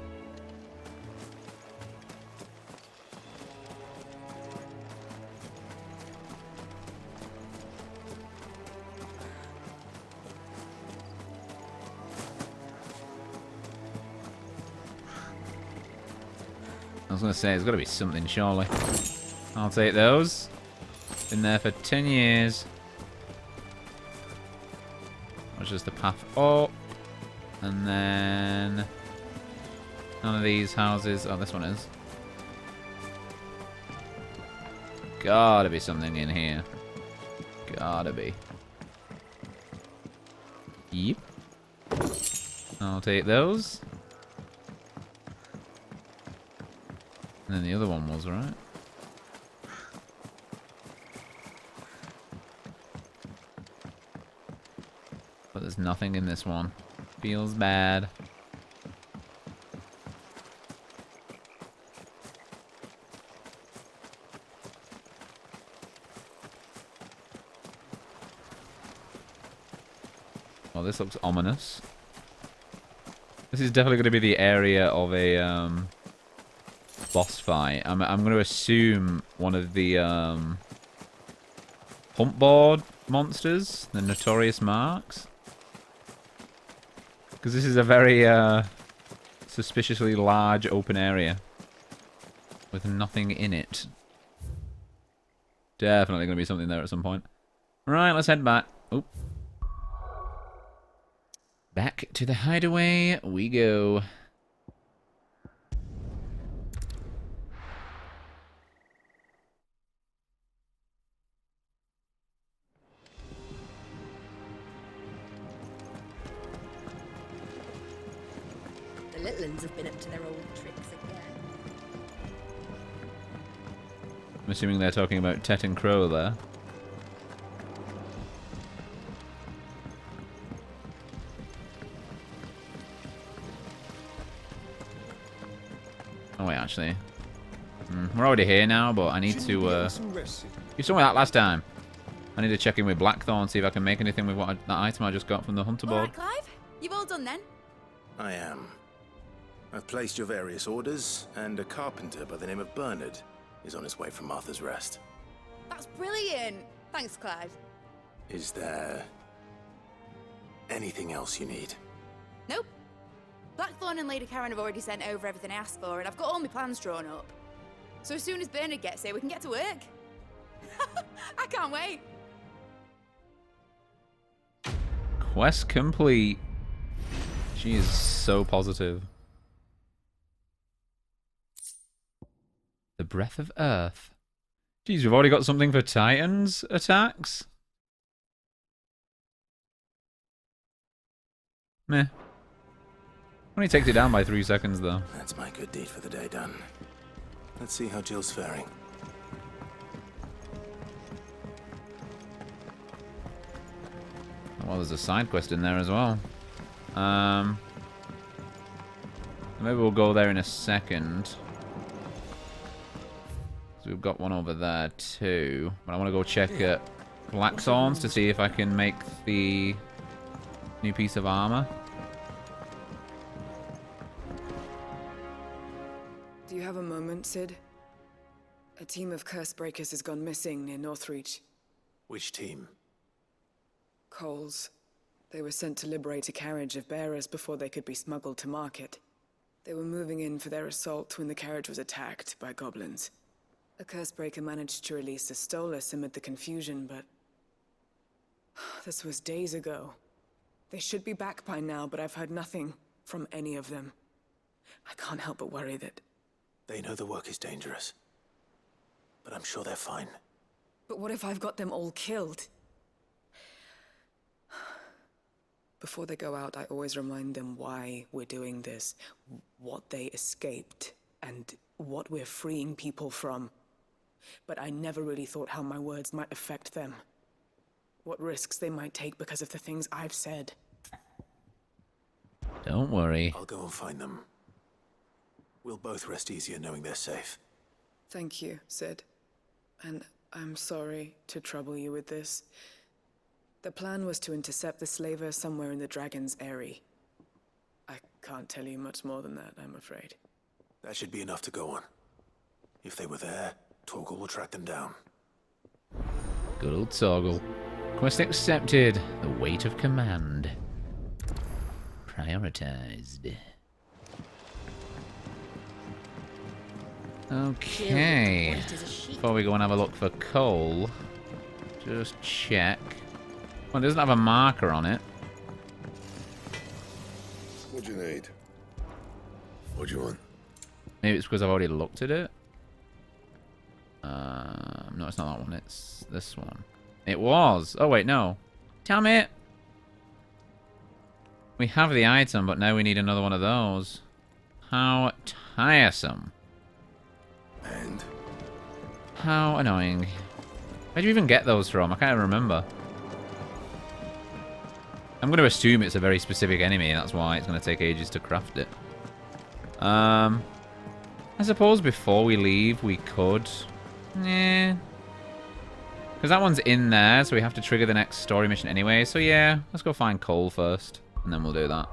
I was going to say, there's got to be something, surely. I'll take those. Been there for 10 years. Which is the path up. And then... none of these houses... oh, this one is. Gotta be something in here. Gotta be. Yep. I'll take those. And then the other one was, right? But there's nothing in this one. Feels bad. Well, this looks ominous. This is definitely going to be the area of a boss fight. I'm going to assume one of the hump board monsters, the Notorious marks. Because this is a very suspiciously large open area with nothing in it. Definitely going to be something there at some point. Right, let's head back. Oop. Back to the hideaway we go. The little uns have been up to their old tricks again. I'm assuming they're talking about Tet and Crow there. Oh wait, actually. We're already here now, but I need to... you saw me that last time. I need to check in with Blackthorn, see if I can make anything with that item I just got from the hunter board. Alright, Clive? You've all done then? I am. I've placed your various orders, and a carpenter by the name of Bernard is on his way from Martha's Rest. That's brilliant! Thanks, Clive. Is there anything else you need? Nope. Blackthorn and Lady Karen have already sent over everything I asked for, and I've got all my plans drawn up. So as soon as Bernard gets here, we can get to work. I can't wait. Quest complete. She is so positive. The Breath of Earth. Jeez, we've already got something for Titans attacks? Meh. Only takes it down by 3 seconds, though. That's my good deed for the day done. Let's see how Jill's faring. Well, there's a side quest in there as well. Maybe we'll go there in a second. So we've got one over there too. But I want to go check at Blackthorn's to see if I can make the new piece of armor. Do you have a moment, Sid? A team of curse breakers has gone missing near Northreach. Which team? Coles. They were sent to liberate a carriage of bearers before they could be smuggled to market. They were moving in for their assault when the carriage was attacked by goblins. A cursebreaker managed to release a Stolas amid the confusion, but... this was days ago. They should be back by now, but I've heard nothing from any of them. I can't help but worry that... They know the work is dangerous. But I'm sure they're fine. But what if I've got them all killed? Before they go out, I always remind them why we're doing this, what they escaped, and what we're freeing people from. But I never really thought how my words might affect them. What risks they might take because of the things I've said. Don't worry. I'll go and find them. We'll both rest easier knowing they're safe. Thank you, Sid. And I'm sorry to trouble you with this. The plan was to intercept the slaver somewhere in the Dragon's Eyrie. I can't tell you much more than that, I'm afraid. That should be enough to go on. If they were there, Torgal will track them down. Good old Torgal. Quest accepted. The weight of command. Prioritized. Okay. Before we go and have a look for coal, just check. Well, it doesn't have a marker on it. What do you need? What do you want? Maybe it's because I've already looked at it. No, it's not that one. It's this one. It was. Oh, wait, no. Damn it. We have the item, but now we need another one of those. How tiresome. And? How annoying. Where'd you even get those from? I can't even remember. I'm going to assume it's a very specific enemy, and that's why it's going to take ages to craft it. I suppose before we leave, we could... Yeah. Because that one's in there, so we have to trigger the next story mission anyway. So yeah, let's go find coal first, and then we'll do that.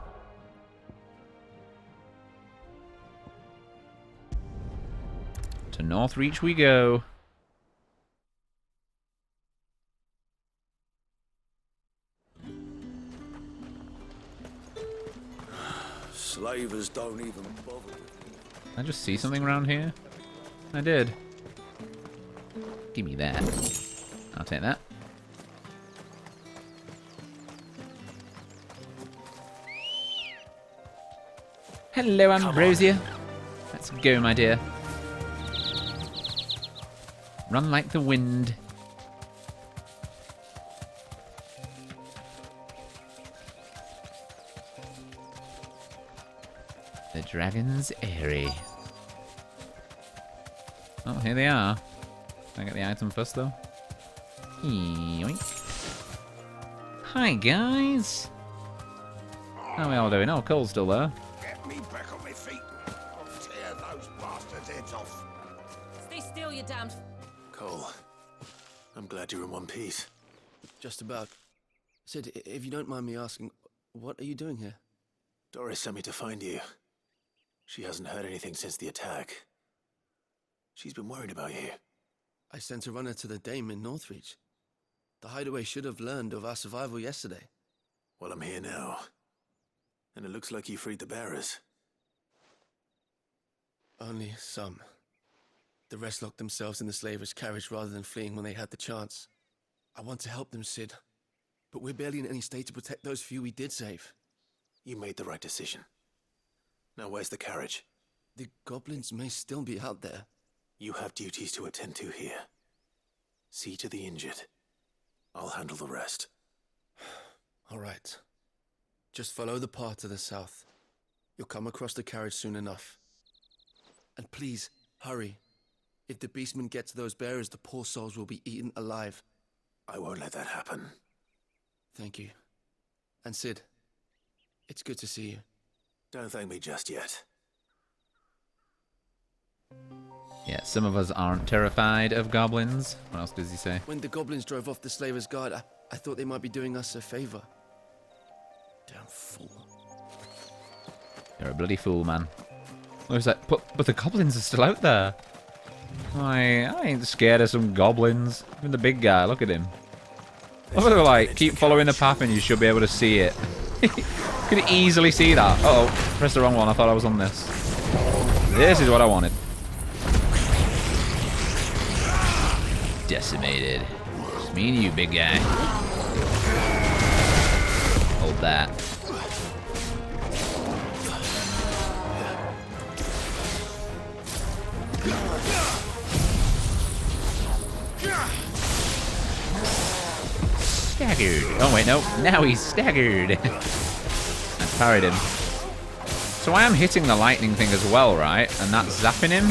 To Northreach we go. Slavers don't even bother. Did I just see something around here? I did. Give me that. I'll take that. Hello, Ambrosia. Let's go, my dear. Run like the wind. The Dragon's Eyrie. Oh, here they are. Can I get the item first, though? Yoink. Hi, guys. How are we all doing? Oh, Cole's still there. Get me back on my feet. I'll tear those bastards' heads off. Stay still, you damned... Cole, I'm glad you're in one piece. Just about. Sid, if you don't mind me asking, what are you doing here? Doris sent me to find you. She hasn't heard anything since the attack. She's been worried about you. I sent a runner to the Dame in Northreach. The hideaway should have learned of our survival yesterday. Well, I'm here now. And it looks like you freed the bearers. Only some. The rest locked themselves in the slaver's carriage rather than fleeing when they had the chance. I want to help them, Sid. But we're barely in any state to protect those few we did save. You made the right decision. Now where's the carriage? The goblins may still be out there. You have duties to attend to here. See to the injured. I'll handle the rest. All right. Just follow the path to the south. You'll come across the carriage soon enough. And please, hurry. If the beastmen get to those bearers, the poor souls will be eaten alive. I won't let that happen. Thank you. And Sid, it's good to see you. Don't thank me just yet. Yeah, some of us aren't terrified of goblins. What else does he say? When the goblins drove off the slaver's guard, I thought they might be doing us a favor. Damn fool. You're a bloody fool, man. What was that? But the goblins are still out there. I ain't scared of some goblins. Even the big guy, look at him. Look at them, like, keep following the path and you should be able to see it. Could easily see that. Uh oh, pressed the wrong one. I thought I was on this. This is what I wanted. Decimated. It's me and you, big guy. Hold that. Staggered. Oh wait, no. Now he's staggered. I parried him. So I am hitting the lightning thing as well, right? And that's zapping him?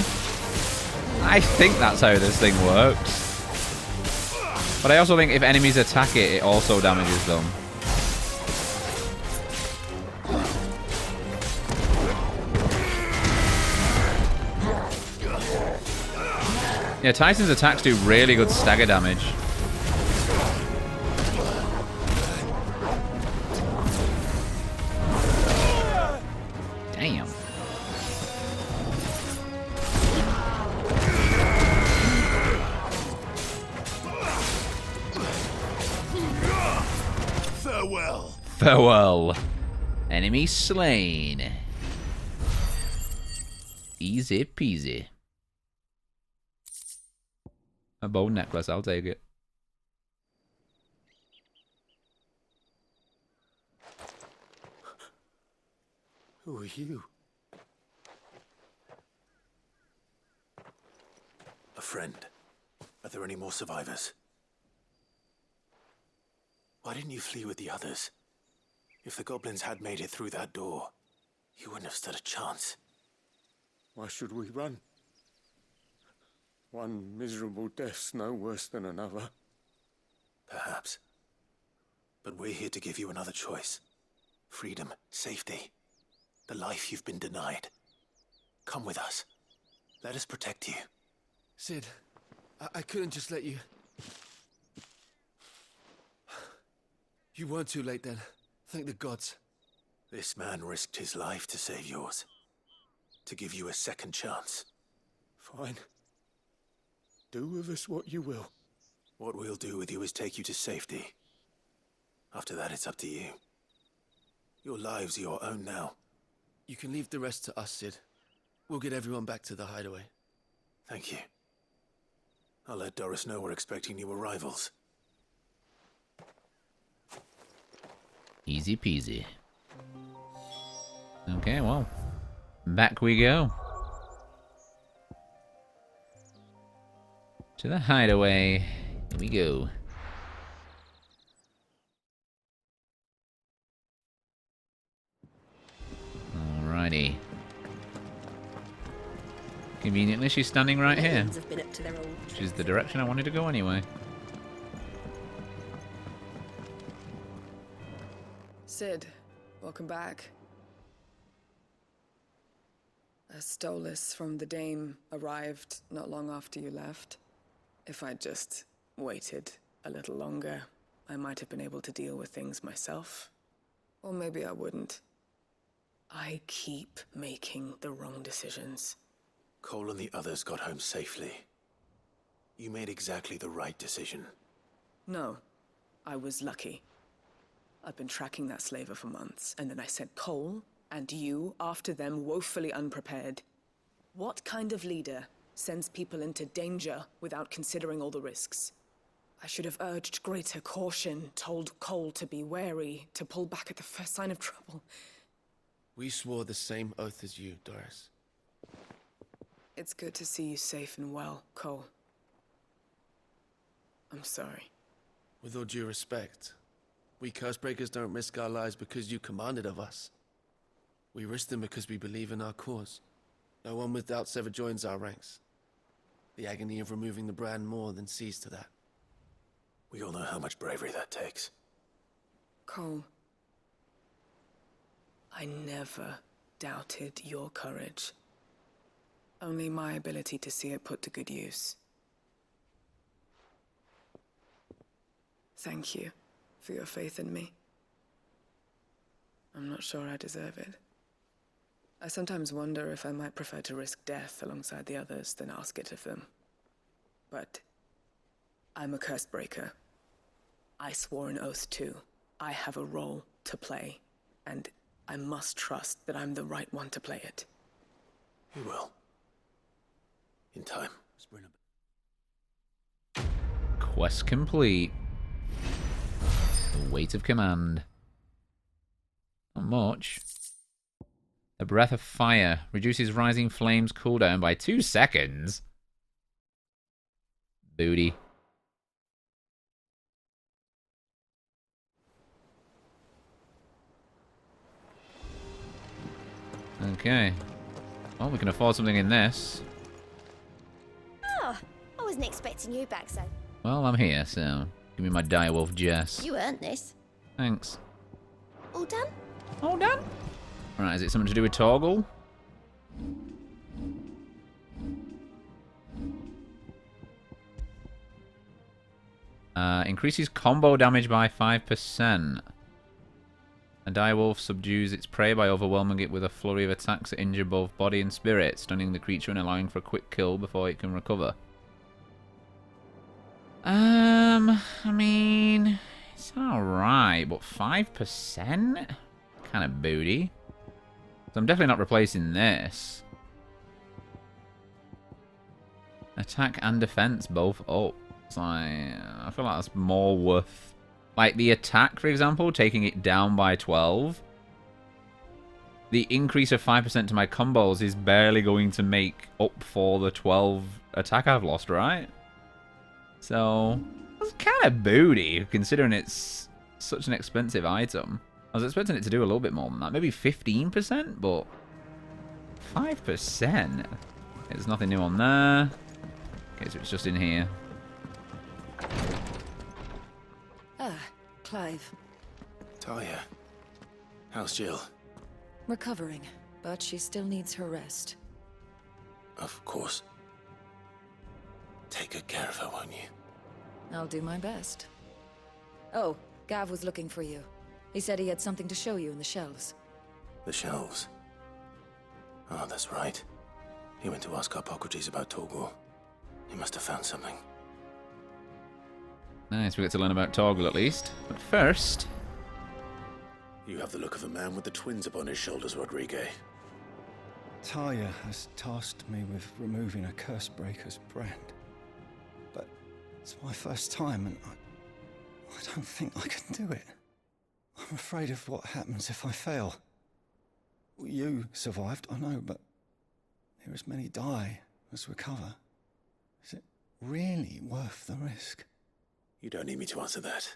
I think that's how this thing works. But I also think if enemies attack it, it also damages them. Yeah, Tyson's attacks do really good stagger damage. Damn. Farewell. Farewell. Enemy slain. Easy peasy. A bow necklace, I'll take it. Who are you? A friend. Are there any more survivors? Why didn't you flee with the others? If the goblins had made it through that door, you wouldn't have stood a chance. Why should we run? One miserable death's no worse than another. Perhaps. But we're here to give you another choice. Freedom, safety, the life you've been denied. Come with us. Let us protect you. Sid, I couldn't just let you... You weren't too late then. Thank the gods. This man risked his life to save yours. To give you a second chance. Fine. Do with us what you will. What we'll do with you is take you to safety. After that, it's up to you. Your lives are your own now. You can leave the rest to us, Sid. We'll get everyone back to the hideaway. Thank you. I'll let Doris know we're expecting new arrivals. Easy peasy. Okay, well. Back we go. To the hideaway. Here we go. Alrighty. Conveniently, she's standing right here. Which is the direction I wanted to go anyway. Sid, welcome back. A Stolas from the Dame arrived not long after you left. If I'd just waited a little longer, I might have been able to deal with things myself. Or maybe I wouldn't. I keep making the wrong decisions. Cole and the others got home safely. You made exactly the right decision. No, I was lucky. I've been tracking that slaver for months, and then I sent Cole and you after them, woefully unprepared. What kind of leader sends people into danger without considering all the risks? I should have urged greater caution, told Cole to be wary, to pull back at the first sign of trouble. We swore the same oath as you, Doris. It's good to see you safe and well, Cole. I'm sorry. With all due respect, we Cursebreakers don't risk our lives because you commanded of us. We risk them because we believe in our cause. No one with doubts ever joins our ranks. The agony of removing the brand more than sees to that. We all know how much bravery that takes. Cole, I never doubted your courage. Only my ability to see it put to good use. Thank you for your faith in me. I'm not sure I deserve it. I sometimes wonder if I might prefer to risk death alongside the others than ask it of them. But I'm a Cursebreaker. I swore an oath too. I have a role to play, and I must trust that I'm the right one to play it. You will. In time. Quest complete. The weight of command. Not much. The breath of fire reduces rising flames cooldown by 2 seconds. Booty. Okay. Well, we can afford something in this. Oh, I wasn't expecting you back so. Well, I'm here, so give me my direwolf Jess. You earned this. Thanks. All done? All done? Right, is it something to do with Torgal? Increases combo damage by 5%. A direwolf subdues its prey by overwhelming it with a flurry of attacks that injure both body and spirit, stunning the creature and allowing for a quick kill before it can recover. I mean, it's alright, but 5%? Kind of booty. So I'm definitely not replacing this. Attack and defense both up. It's like, I feel like that's more worth... Like, the attack, for example, taking it down by 12. The increase of 5% to my combos is barely going to make up for the 12 attack I've lost, right? So, that's kind of booty, considering it's such an expensive item. I was expecting it to do a little bit more than that. Maybe 15%, but 5%? There's nothing new on there. Okay, so it's just in here. Ah, Clive. Talia. How's Jill? Recovering, but she still needs her rest. Of course. Take good care of her, won't you? I'll do my best. Oh, Gav was looking for you. He said he had something to show you in the shelves. The shelves? Oh, that's right. He went to ask Hippocrates about Torgal. He must have found something. Nice, we get to learn about Torgal at least. But first... You have the look of a man with the twins upon his shoulders, Rodrigue. Talia has tasked me with removing a Cursebreaker's brand. But it's my first time and I don't think I can do it. I'm afraid of what happens if I fail. You survived, I know, but there as many die as recover. Is it really worth the risk? You don't need me to answer that.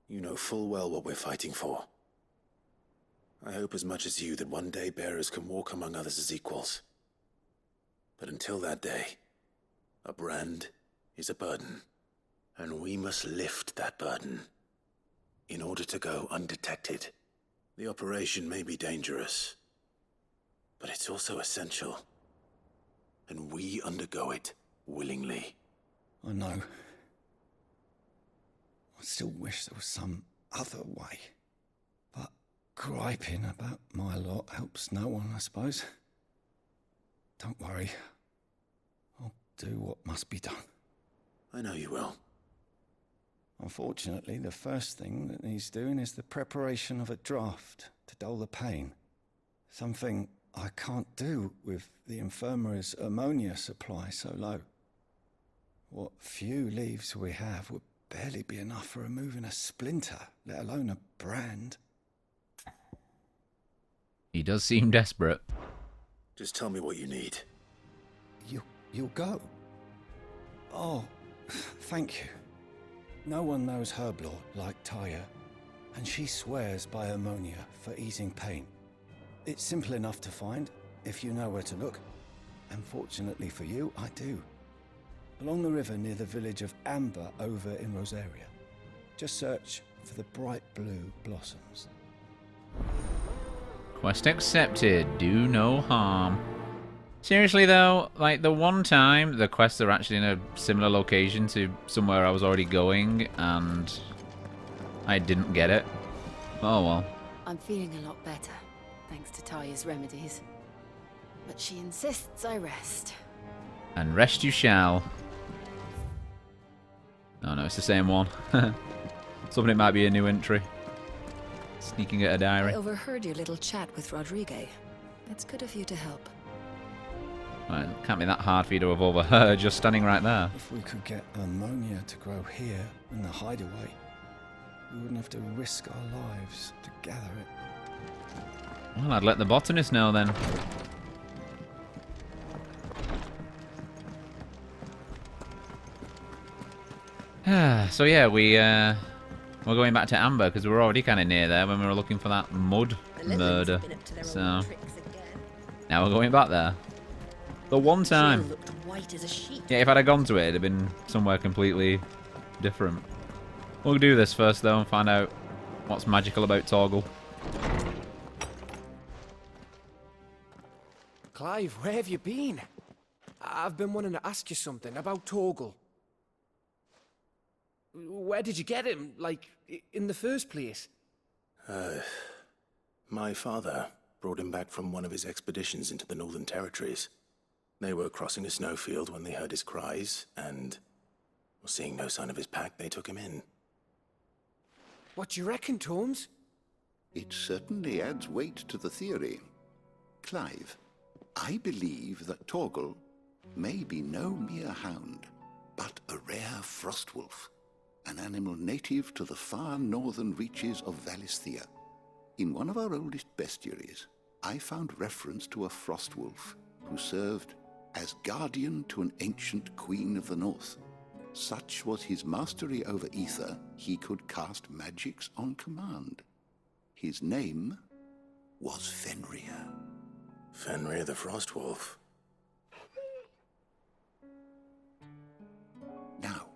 You know full well what we're fighting for. I hope as much as you that one day bearers can walk among others as equals. But until that day, a brand is a burden, and we must lift that burden in order to go undetected. The operation may be dangerous, but it's also essential, and we undergo it willingly. I know. I still wish there was some other way. But griping about my lot helps no one, I suppose. Don't worry. I'll do what must be done. I know you will. Unfortunately, the first thing that needs doing is the preparation of a draft to dull the pain. Something I can't do with the infirmary's ammonia supply so low. What few leaves we have would barely be enough for removing a splinter, let alone a brand. He does seem desperate. Just tell me what you need. You'll go? Oh, thank you. No one knows herb lore like Talia, and she swears by ammonia for easing pain. It's simple enough to find, if you know where to look. And fortunately for you, I do. Along the river near the village of Amber over in Rosaria. Just search for the bright blue blossoms. Quest accepted. Do no harm. Seriously though, like the one time the quests are actually in a similar location to somewhere I was already going and I didn't get it. Oh well. I'm feeling a lot better, thanks to Talia's remedies. But she insists I rest. And rest you shall. Oh no, it's the same one. Something it might be a new entry. Sneaking at a diary. I overheard your little chat with Rodrigue. It's good of you to help. Well, it can't be that hard for you to have overheard, just standing right there. If we could get ammonia to grow here in the hideaway, we wouldn't have to risk our lives to gather it. Well, I'd let the botanist know then. So yeah, we're going back to Amber because we were already kind of near there when we were looking for that mud murder. So now we're going back there. The one time. Yeah, if I'd have gone to it, it'd have been somewhere completely different. We'll do this first though and find out what's magical about Torgal. Clive, where have you been? I've been wanting to ask you something about Torgal. Where did you get him? Like, in the first place? My father brought him back from one of his expeditions into the Northern Territories. They were crossing a snowfield when they heard his cries, and seeing no sign of his pack, they took him in. What do you reckon, Torms? It certainly adds weight to the theory. Clive, I believe that Torgal may be no mere hound, but a rare frostwolf, an animal native to the far northern reaches of Valisthea. In one of our oldest bestiaries, I found reference to a frostwolf who served as guardian to an ancient queen of the north. Such was his mastery over ether, he could cast magics on command. His name was Fenrir. Fenrir the Frostwolf. Now,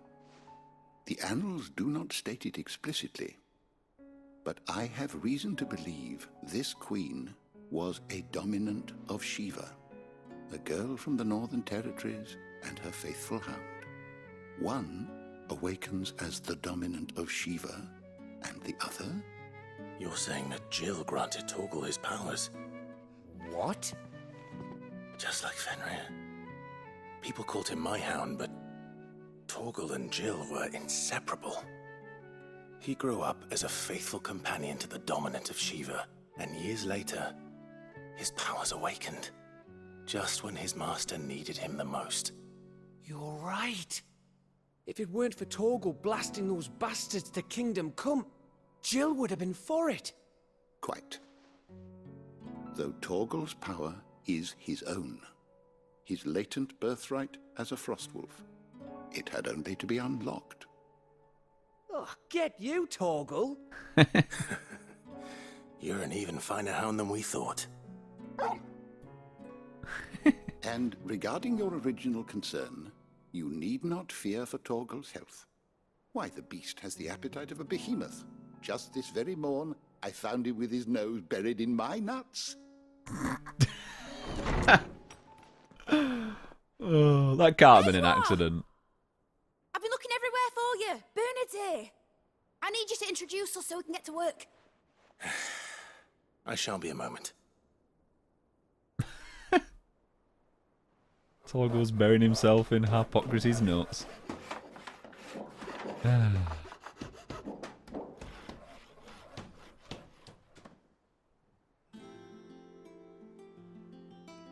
the annals do not state it explicitly, but I have reason to believe this queen was a dominant of Shiva, a girl from the Northern Territories and her faithful hound. One awakens as the dominant of Shiva, and the other? You're saying that Jill granted Torgal his powers? What? Just like Fenrir. People called him my hound, but Torgal and Jill were inseparable. He grew up as a faithful companion to the dominant of Shiva, and years later, his powers awakened, just when his master needed him the most. You're right. If it weren't for Torgal blasting those bastards to Kingdom Come, Jill would have been for it. Quite. Though Torgal's power is his own, his latent birthright as a Frostwolf, it had only to be unlocked. Oh, get you, Torgal. You're an even finer hound than we thought. And regarding your original concern, you need not fear for Torgal's health. Why, the beast has the appetite of a behemoth. Just this very morn, I found him with his nose buried in my nuts. Oh, that can't have been an accident. I've been looking everywhere for you. Bernard's here. I need you to introduce us so we can get to work. I shan't be a moment. Torgal's burying himself in Harpocracy's nuts.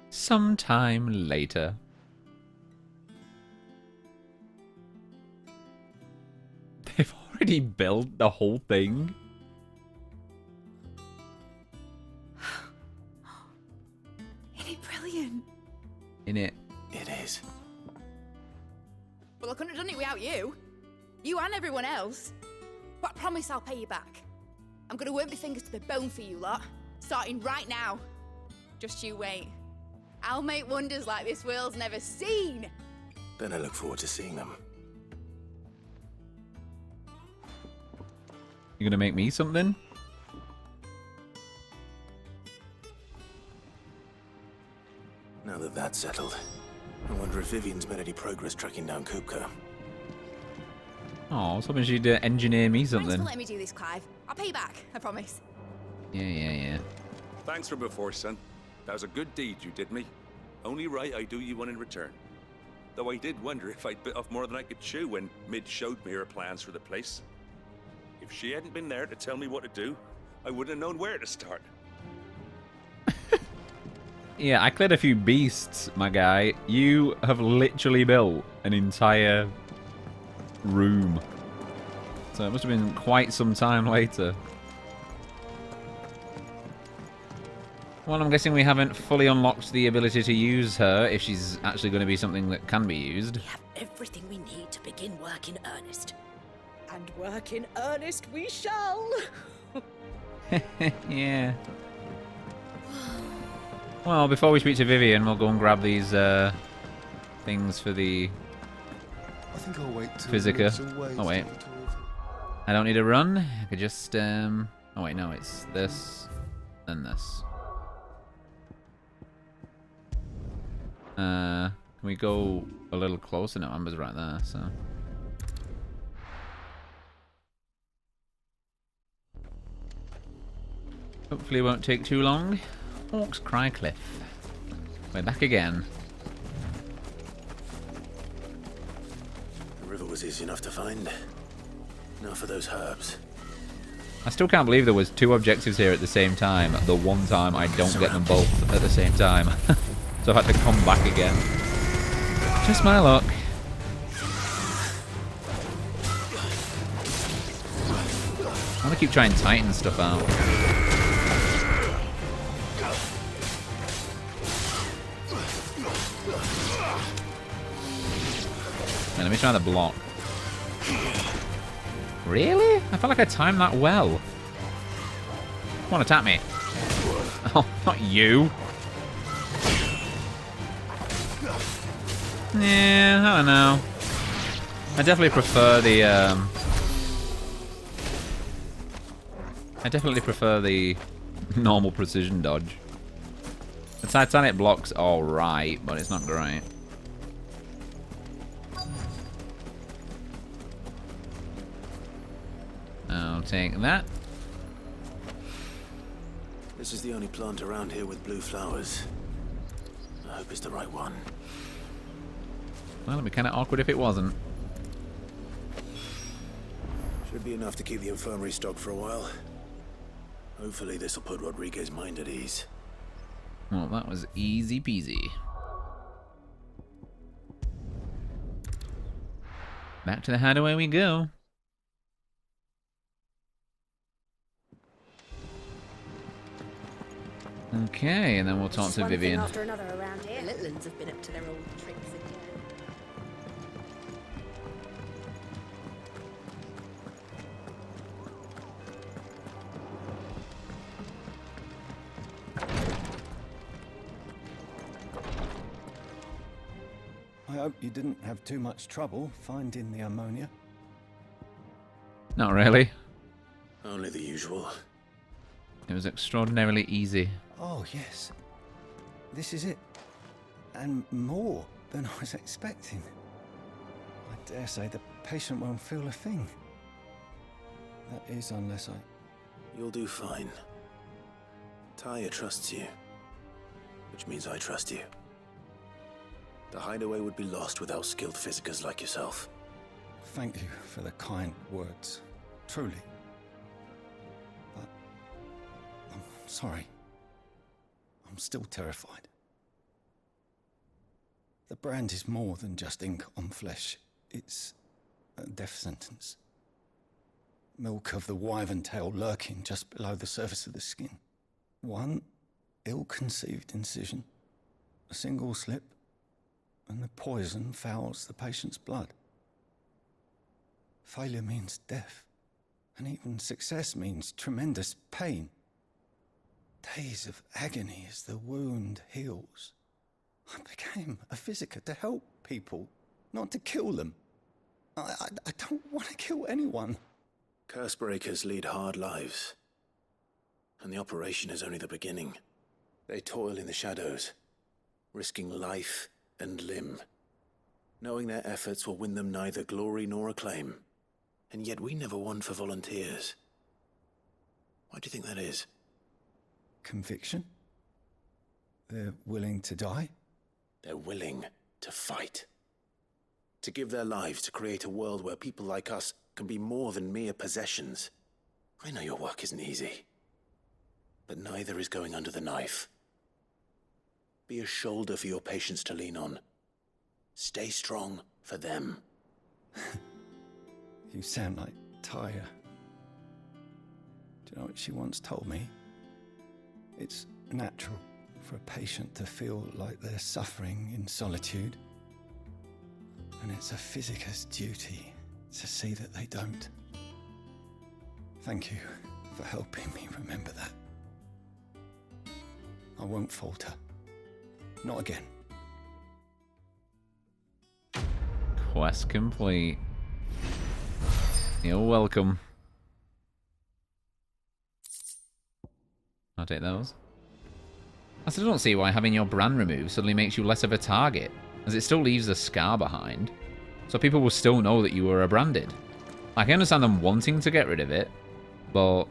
Sometime later. They've already built the whole thing. Isn't it brilliant? In it. It is. Well, I couldn't have done it without you. You and everyone else. But I promise I'll pay you back. I'm gonna work my fingers to the bone for you lot. Starting right now. Just you wait. I'll make wonders like this world's never seen. Then I look forward to seeing them. You gonna make me something? Now that that's settled, I wonder if Vivian's made any progress tracking down Kupka. Oh, I was hoping she'd engineer me Thanks something. for letting me do this, Clive. I'll pay you back, I promise. Yeah. Thanks from before, son. That was a good deed you did me. Only right I do you one in return. Though I did wonder if I'd bit off more than I could chew when Mid showed me her plans for the place. If she hadn't been there to tell me what to do, I wouldn't have known where to start. Yeah, I cleared a few beasts, my guy. You have literally built an entire room. So it must have been quite some time later. Well, I'm guessing we haven't fully unlocked the ability to use her, if she's actually going to be something that can be used. We have everything we need to begin work in earnest. And work in earnest we shall! Yeah. Well, before we speak to Vivian, we'll go and grab these things for the I think I'll wait till Physica. Oh wait, I don't need to run. I could just oh wait, no, it's this and this. Can we go a little closer? No, Amber's right there, so Hopefully it won't take too long. Hawk's Cry Cliff. We're back again. The river was easy enough to find. Now for those herbs. I still can't believe there was 2 objectives here at the same time. The one time I don't get them both at the same time. So I've had to come back again. Just my luck. I want to keep trying to tighten stuff out. Now, let me try the block. Really? I felt like I timed that well. Come on, attack me. Oh, not you. Yeah, I don't know. I definitely prefer the normal precision dodge. The Titanic block's alright, but it's not great. I'll take that. This is the only plant around here with blue flowers. I hope it's the right one. Well, it'd be kind of awkward if it wasn't. Should be enough to keep the infirmary stocked for a while. Hopefully this will put Rodriguez's mind at ease. Well, that was easy peasy. Back to the hideaway we go. Okay, and then we'll talk to Vivian. After another around here. The Littlands have been up to their old tricks again. I hope you didn't have too much trouble finding the ammonia. Not really. Only the usual. It was extraordinarily easy. Oh, yes. This is it. And more than I was expecting. I dare say the patient won't feel a thing. That is, unless I... You'll do fine. Taya trusts you. Which means I trust you. The hideaway would be lost without skilled physicers like yourself. Thank you for the kind words. Truly. But... I'm sorry. I'm still terrified. The brand is more than just ink on flesh. It's a death sentence. Milk of the wyvern tail lurking just below the surface of the skin. One ill-conceived incision, a single slip, and the poison fouls the patient's blood. Failure means death, and even success means tremendous pain. Days of agony as the wound heals. I became a physiker to help people, not to kill them. I don't want to kill anyone. Cursebreakers lead hard lives. And the operation is only the beginning. They toil in the shadows, risking life and limb, knowing their efforts will win them neither glory nor acclaim. And yet we never won for volunteers. Why do you think that is? Conviction? They're willing to die? They're willing to fight. To give their lives to create a world where people like us can be more than mere possessions. I know your work isn't easy. But neither is going under the knife. Be a shoulder for your patients to lean on. Stay strong for them. You sound like Taya. Do you know what she once told me? It's natural for a patient to feel like they're suffering in solitude. And it's a physiker's duty to see that they don't. Thank you for helping me remember that. I won't falter. Not again. Quest complete. You're welcome. I'll take those. I still don't see why having your brand removed suddenly makes you less of a target, as it still leaves a scar behind, so people will still know that you were branded. I can understand them wanting to get rid of it, but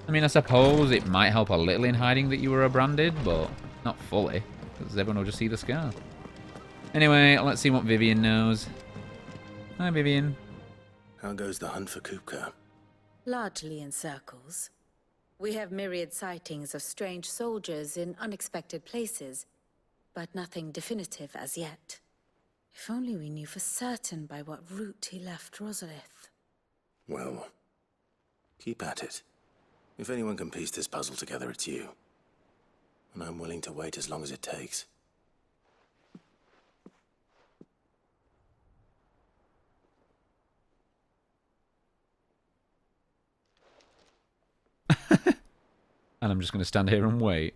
I mean, I suppose it might help a little in hiding that you were a branded, but not fully, because everyone will just see the scar. Anyway, let's see what Vivian knows. Hi, Vivian. How goes the hunt for Kupka? Largely in circles. We have myriad sightings of strange soldiers in unexpected places, but nothing definitive as yet. If only we knew for certain by what route he left Rosalith. Well, keep at it. If anyone can piece this puzzle together, it's you. And I'm willing to wait as long as it takes. And I'm just going to stand here and wait.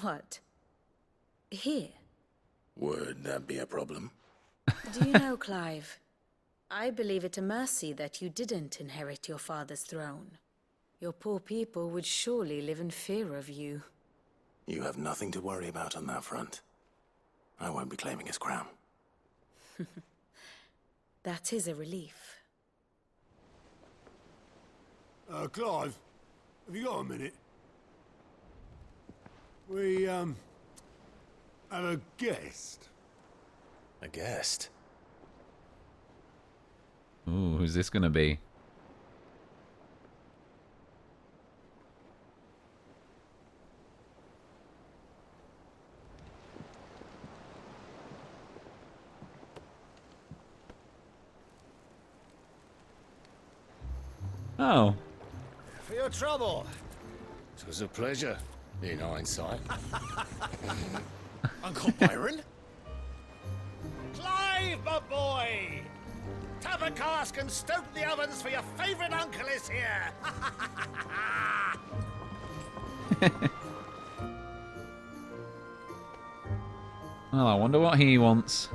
What? Here? Would that be a problem? Do you know, Clive? I believe it a mercy that you didn't inherit your father's throne. Your poor people would surely live in fear of you. You have nothing to worry about on that front. I won't be claiming his crown. That is a relief. Clive, have you got a minute? We, have a guest. A guest? Ooh, who's this gonna be? Oh. For your trouble. It was a pleasure, in hindsight. Uncle Byron? Clive, my boy! Tap a cask and stoke the ovens for your favourite uncle is here! Well, I wonder what he wants.